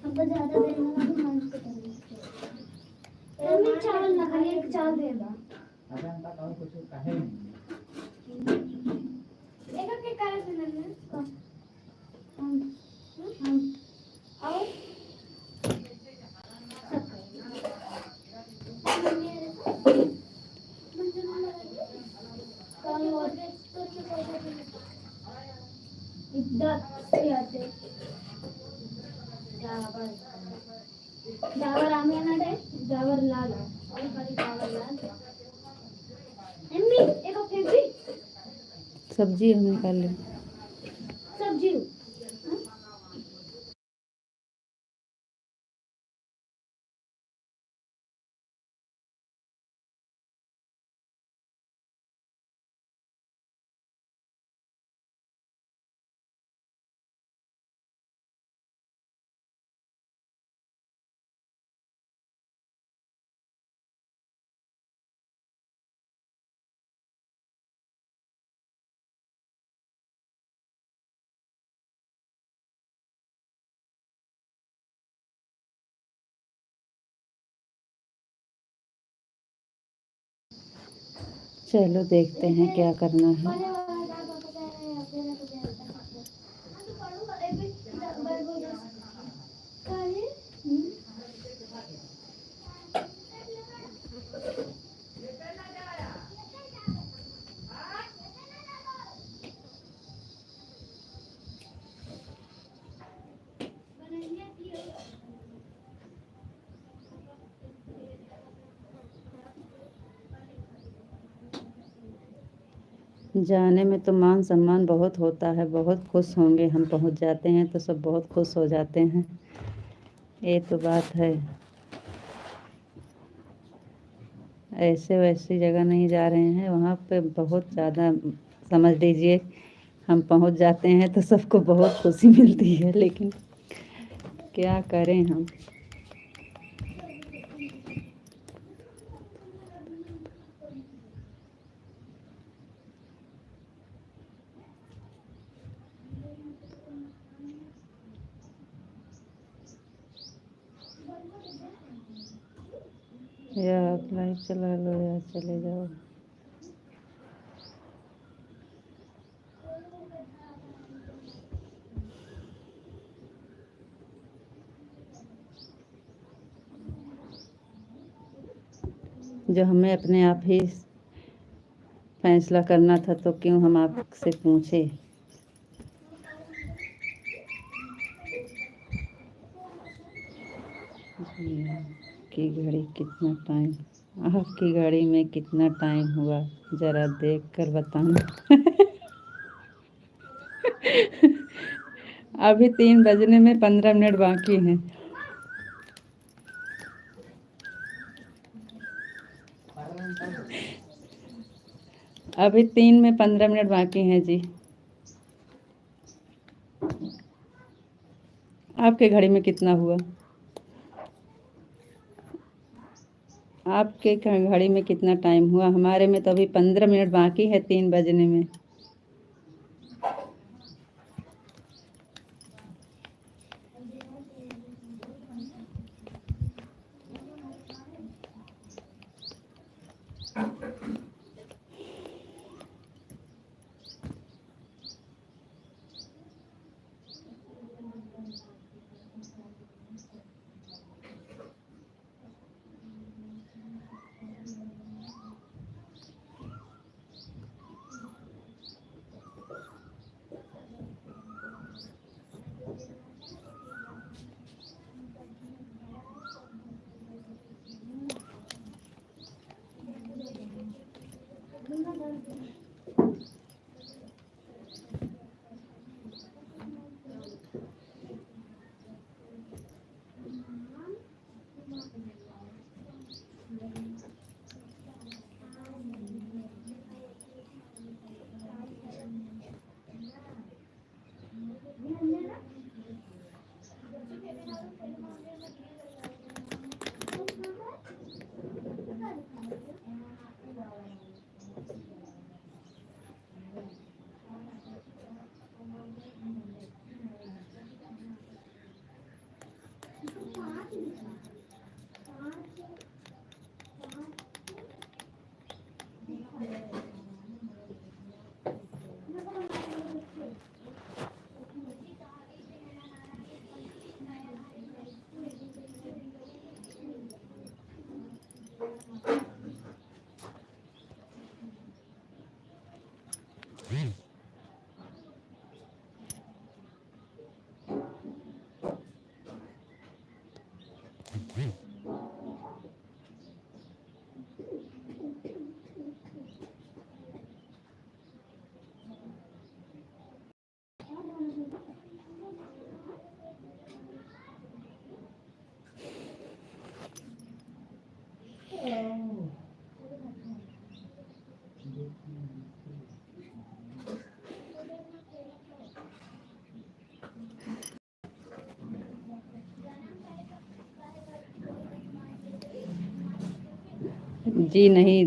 हमको ज्यादा देर में ना मंच पे करना चावल ना खाली एक चावल दे दो। अगर हम तक और कुछ कहे एक के कारण से ना इधर से आते जावर आम्ही ना रे जावर लाल और बड़ी जावर लाल मम्मी एक और फेंक दी सब्जी हम निकाल लें। सब्जी चलो देखते हैं क्या करना है। जाने में तो मान सम्मान बहुत होता है, बहुत खुश होंगे, हम पहुंच जाते हैं तो सब बहुत खुश हो जाते हैं, ये तो बात है। ऐसे वैसी जगह नहीं जा रहे हैं, वहाँ पे बहुत ज़्यादा समझ लीजिए हम पहुंच जाते हैं तो सबको बहुत खुशी मिलती है, लेकिन क्या करें हम। या आप लाइव चला लो या चले जाओ। जो हमें अपने आप ही फैसला करना था तो क्यों हम आपसे पूछे। आपकी घड़ी कितना टाइम, आपकी घड़ी में कितना टाइम हुआ ज़रा देख कर बताना। अभी 3 बजने में 15 मिनट बाकी हैं। अभी 3 में 15 मिनट बाकी हैं जी। आपके घड़ी में कितना हुआ? आपके घड़ी में कितना टाइम हुआ? हमारे में तो अभी 15 मिनट बाकी है 3 बजने में। जी नहीं,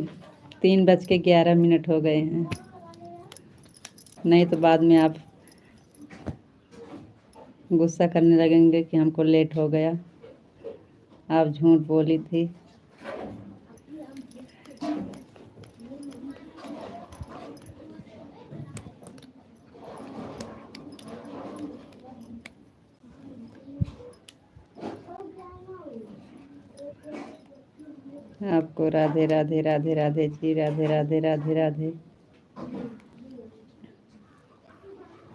3:11 हो गए हैं। नहीं तो बाद में आप गुस्सा करने लगेंगे कि हमको लेट हो गया, आप झूठ बोली थी। आपको राधे राधे राधे राधे जी, राधे राधे राधे राधे।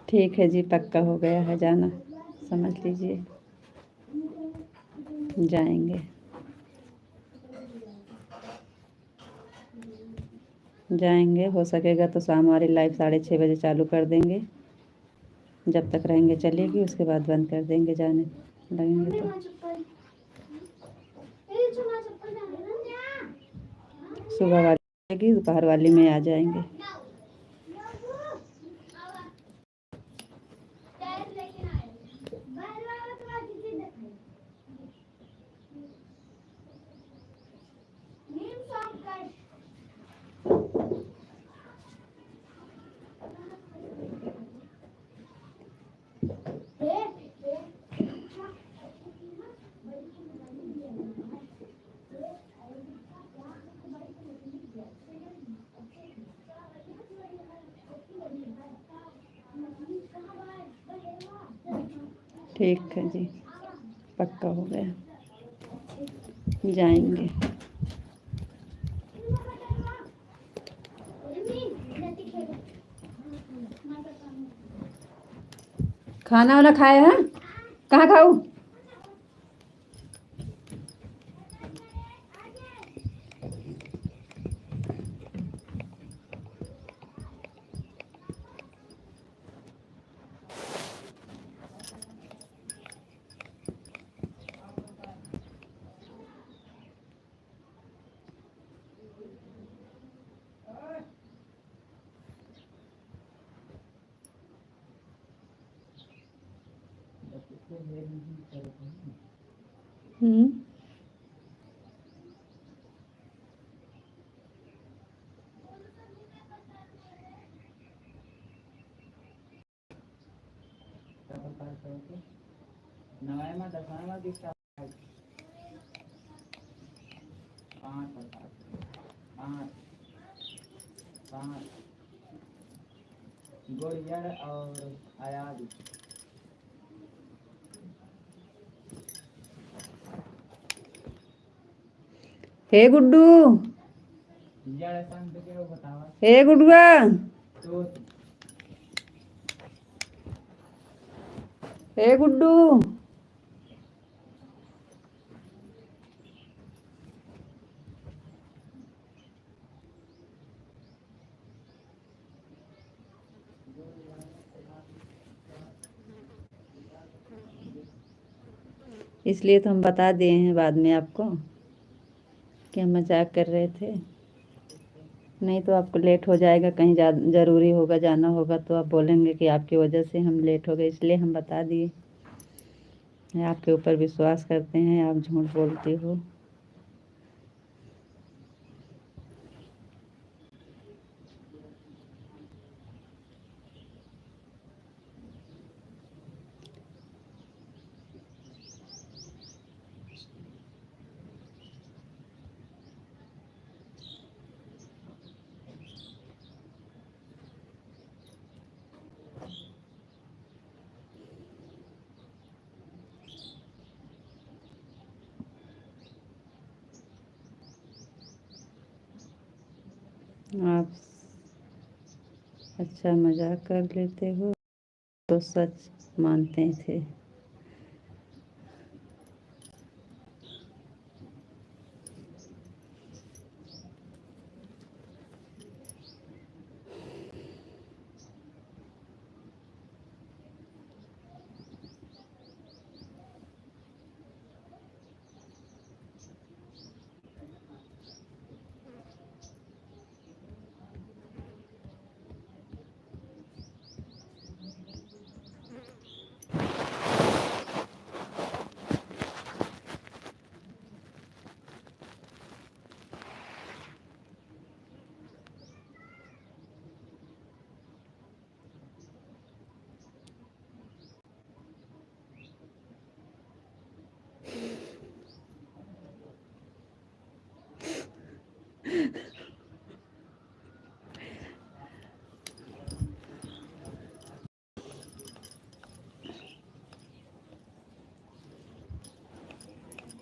ठीक है जी, पक्का हो गया है जाना, समझ लीजिए जाएंगे। जाएंगे, हो सकेगा तो शाम वाली लाइव 6:30 बजे चालू कर देंगे। जब तक रहेंगे चलेगी, उसके बाद बंद कर देंगे जाने लगेंगे तो। सुबह वाली आएगी, दोपहर वाली में आ जाएंगे। ठीक है जी, पक्का हो गया, जाएंगे। खाना वाना खाए हैं? कहाँ खाऊं? हम्म। नवामा दसवां दिखता 5 गोड़ियर और आयादी। हे गुड्डू, जड़ संत के बतावा। हे गुड्डुआ, तो हे गुड्डू। इसलिए तो हम बता दिए हैं बाद में आपको कि हम मजाक कर रहे थे। नहीं तो आपको लेट हो जाएगा, कहीं ज़रूरी होगा, जाना होगा, तो आप बोलेंगे कि आपकी वजह से हम लेट हो गए, इसलिए हम बता दिए। आपके ऊपर विश्वास करते हैं, आप झूठ बोलते हो। आप अच्छा मजाक कर लेते हो तो सच मानते थे।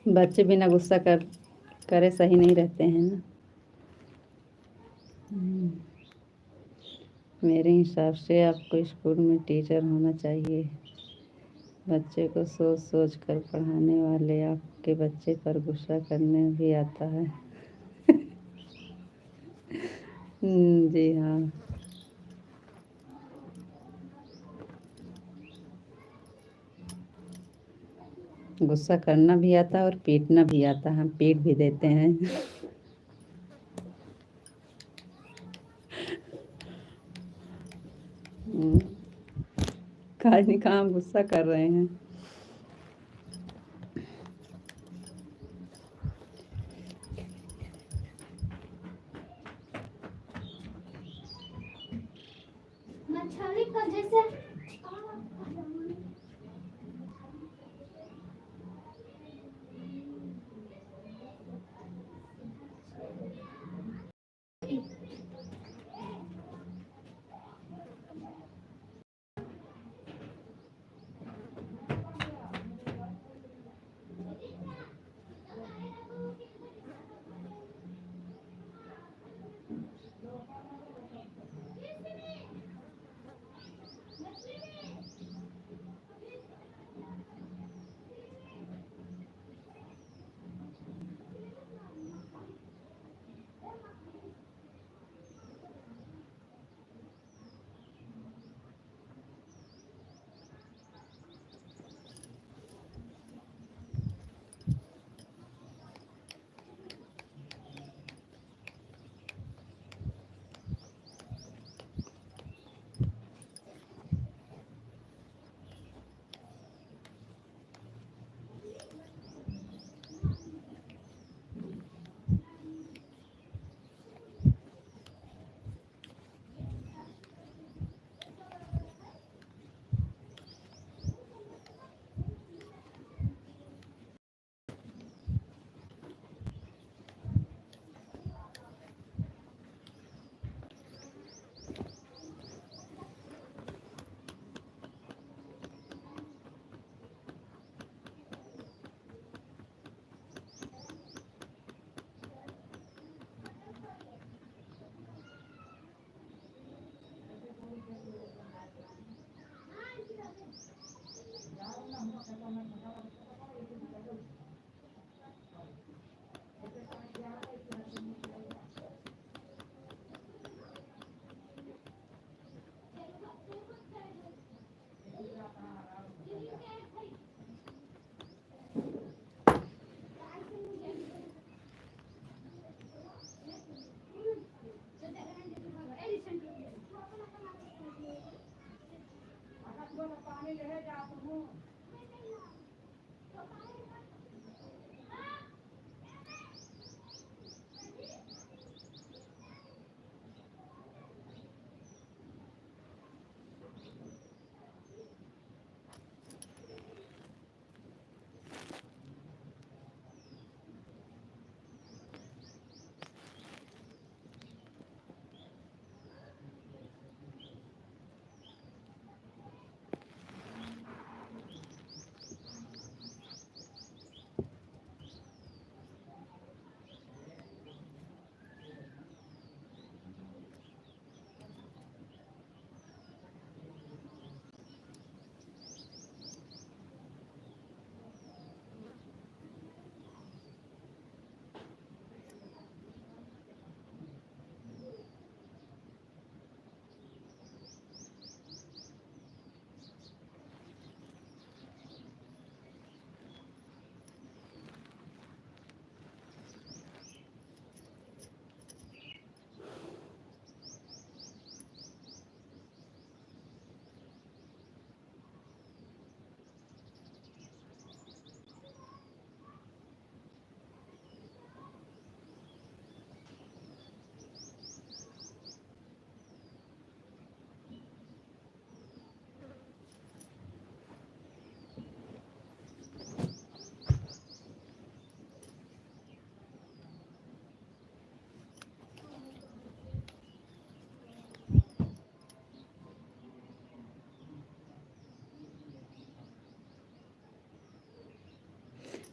बच्चे बिना गुस्सा करे सही नहीं रहते हैं ना। मेरे हिसाब से आपको स्कूल में टीचर होना चाहिए। बच्चे को सोच सोच कर पढ़ाने वाले आपके बच्चे पर गुस्सा करने भी आता है। जी हाँ। गुस्सा करना भी आता है और पीटना भी आता है, हम पीट भी देते हैं। काहे नहीं, कहाँ हम गुस्सा कर रहे हैं। मछली का जैसे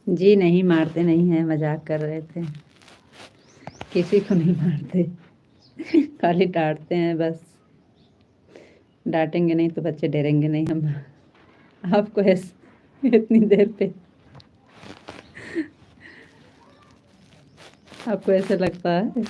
जी नहीं, मारते नहीं हैं, मजाक कर रहे थे। किसी को नहीं मारते, खाली डांटते हैं बस। डांटेंगे नहीं तो बच्चे डरेंगे नहीं। हम आपको ऐसे इतनी देर पे आपको ऐसे लगता है?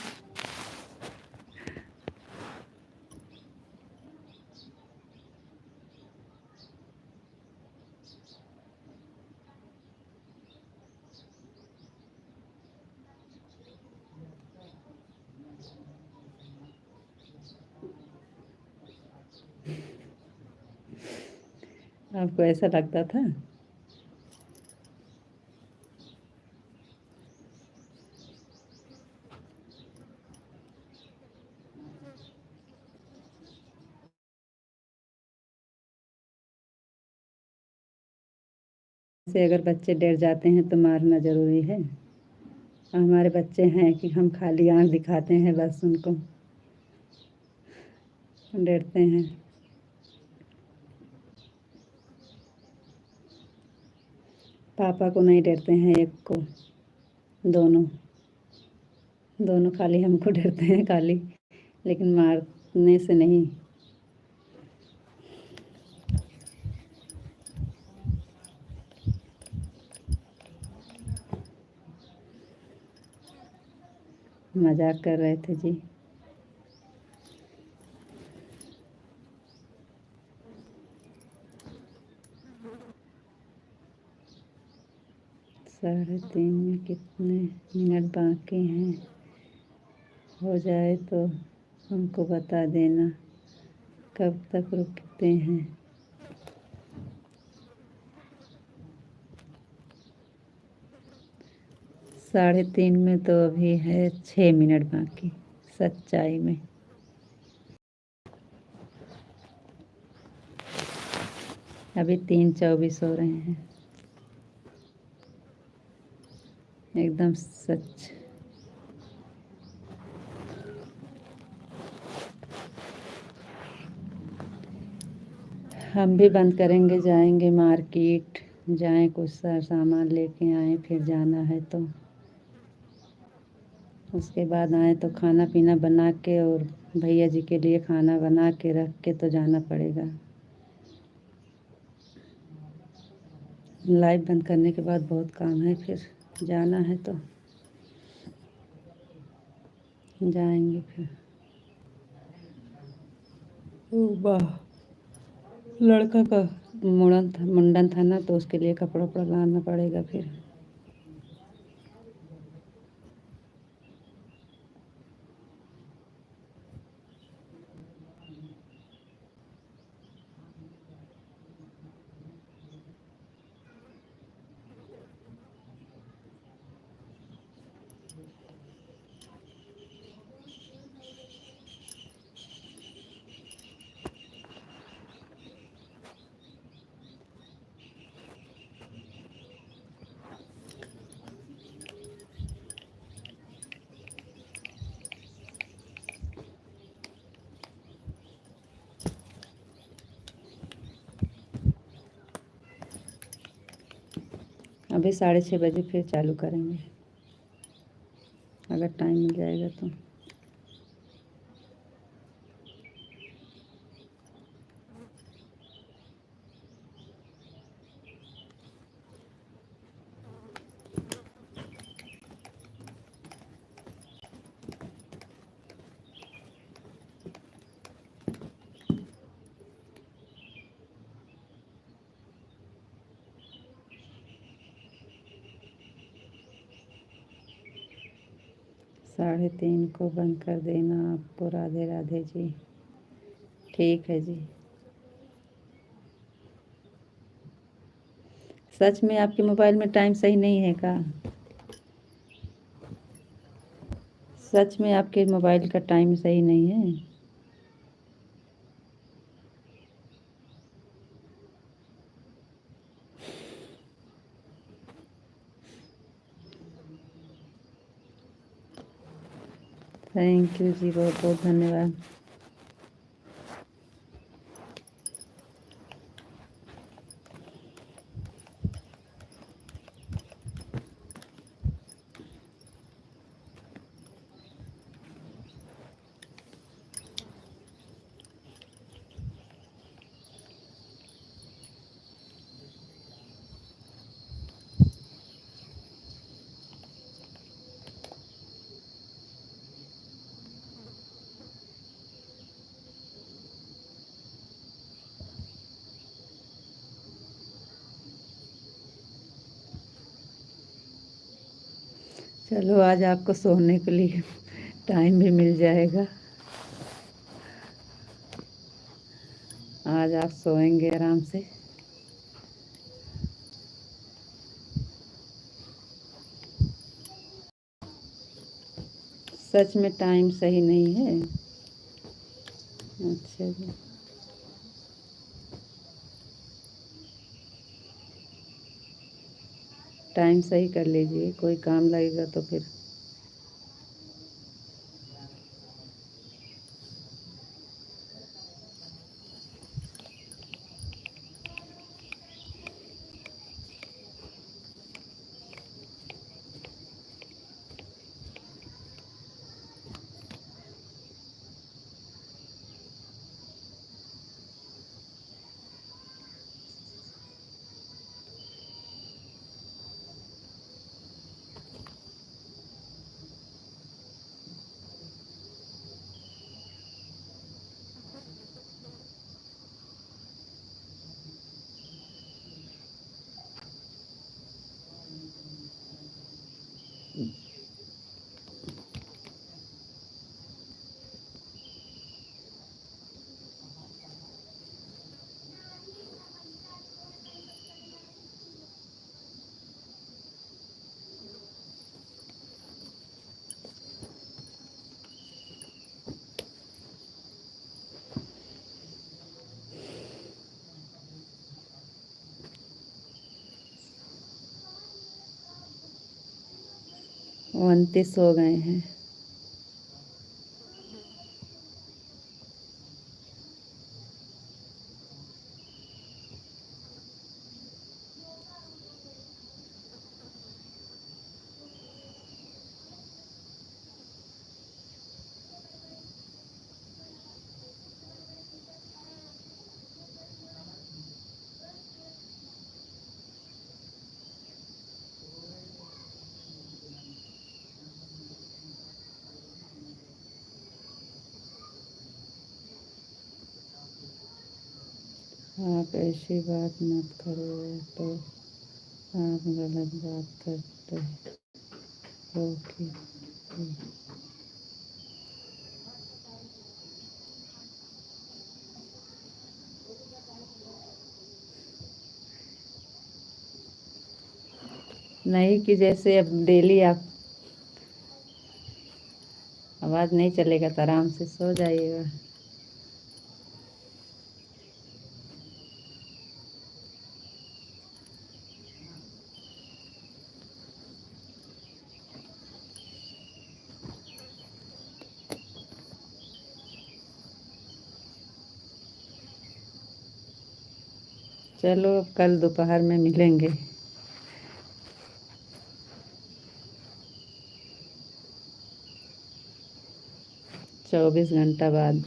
आपको ऐसा लगता था? से अगर बच्चे डर जाते हैं तो मारना ज़रूरी है? हमारे बच्चे हैं कि हम खाली आँख दिखाते हैं बस उनको, डरते हैं। पापा को नहीं डरते हैं, एक को, दोनों दोनों खाली हमको डरते हैं खाली, लेकिन मारने से नहीं। मजाक कर रहे थे जी। साढ़े 3 में कितने मिनट बाकी हैं? हो जाए तो हमको बता देना, कब तक रुकते हैं? 3:30 में तो अभी है 6 मिनट बाकी, सच्चाई में। अभी 3:24 हो रहे हैं, एकदम सच। हम भी बंद करेंगे, जाएंगे मार्केट, जाएं कुछ सामान लेके आएं, फिर जाना है तो उसके बाद आए तो खाना पीना बना के और भैया जी के लिए खाना बना के रख के तो जाना पड़ेगा। लाइव बंद करने के बाद बहुत काम है, फिर जाना है तो जाएंगे फिर। वाह, लड़का का मुंडन था ना, तो उसके लिए कपड़ा उपड़ा लाना पड़ेगा फिर। अभी 6:30 बजे फिर चालू करेंगे, अगर टाइम मिल जाएगा तो। साढ़े 3 को बंद कर देना आपको। राधे राधे जी। ठीक है जी। सच में आपके मोबाइल में टाइम सही नहीं है का? सच में आपके मोबाइल का टाइम सही नहीं है? थैंक यू जी, बहुत बहुत धन्यवाद। चलो आज आपको सोने के लिए टाइम भी मिल जाएगा। आज आप सोएंगे आराम से। सच में टाइम सही नहीं है। अच्छा जी, टाइम सही कर लीजिए, कोई काम लगेगा तो फिर। वो 29 हो गए हैं। आप ऐसी बात मत करो तो आप गलत बात करते हो कि। नहीं कि जैसे अब डेली आप आवाज़ नहीं चलेगा तो आराम से सो जाइएगा। चलो अब कल दोपहर में मिलेंगे। 24 घंटा बाद।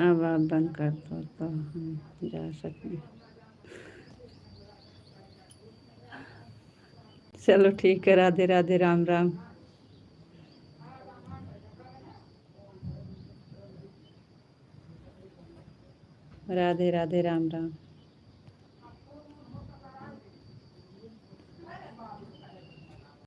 अब आप बंद कर दो तो हम जा सकें। चलो ठीक है, राधे राधे, राम राम। राधे राधे, राम राम।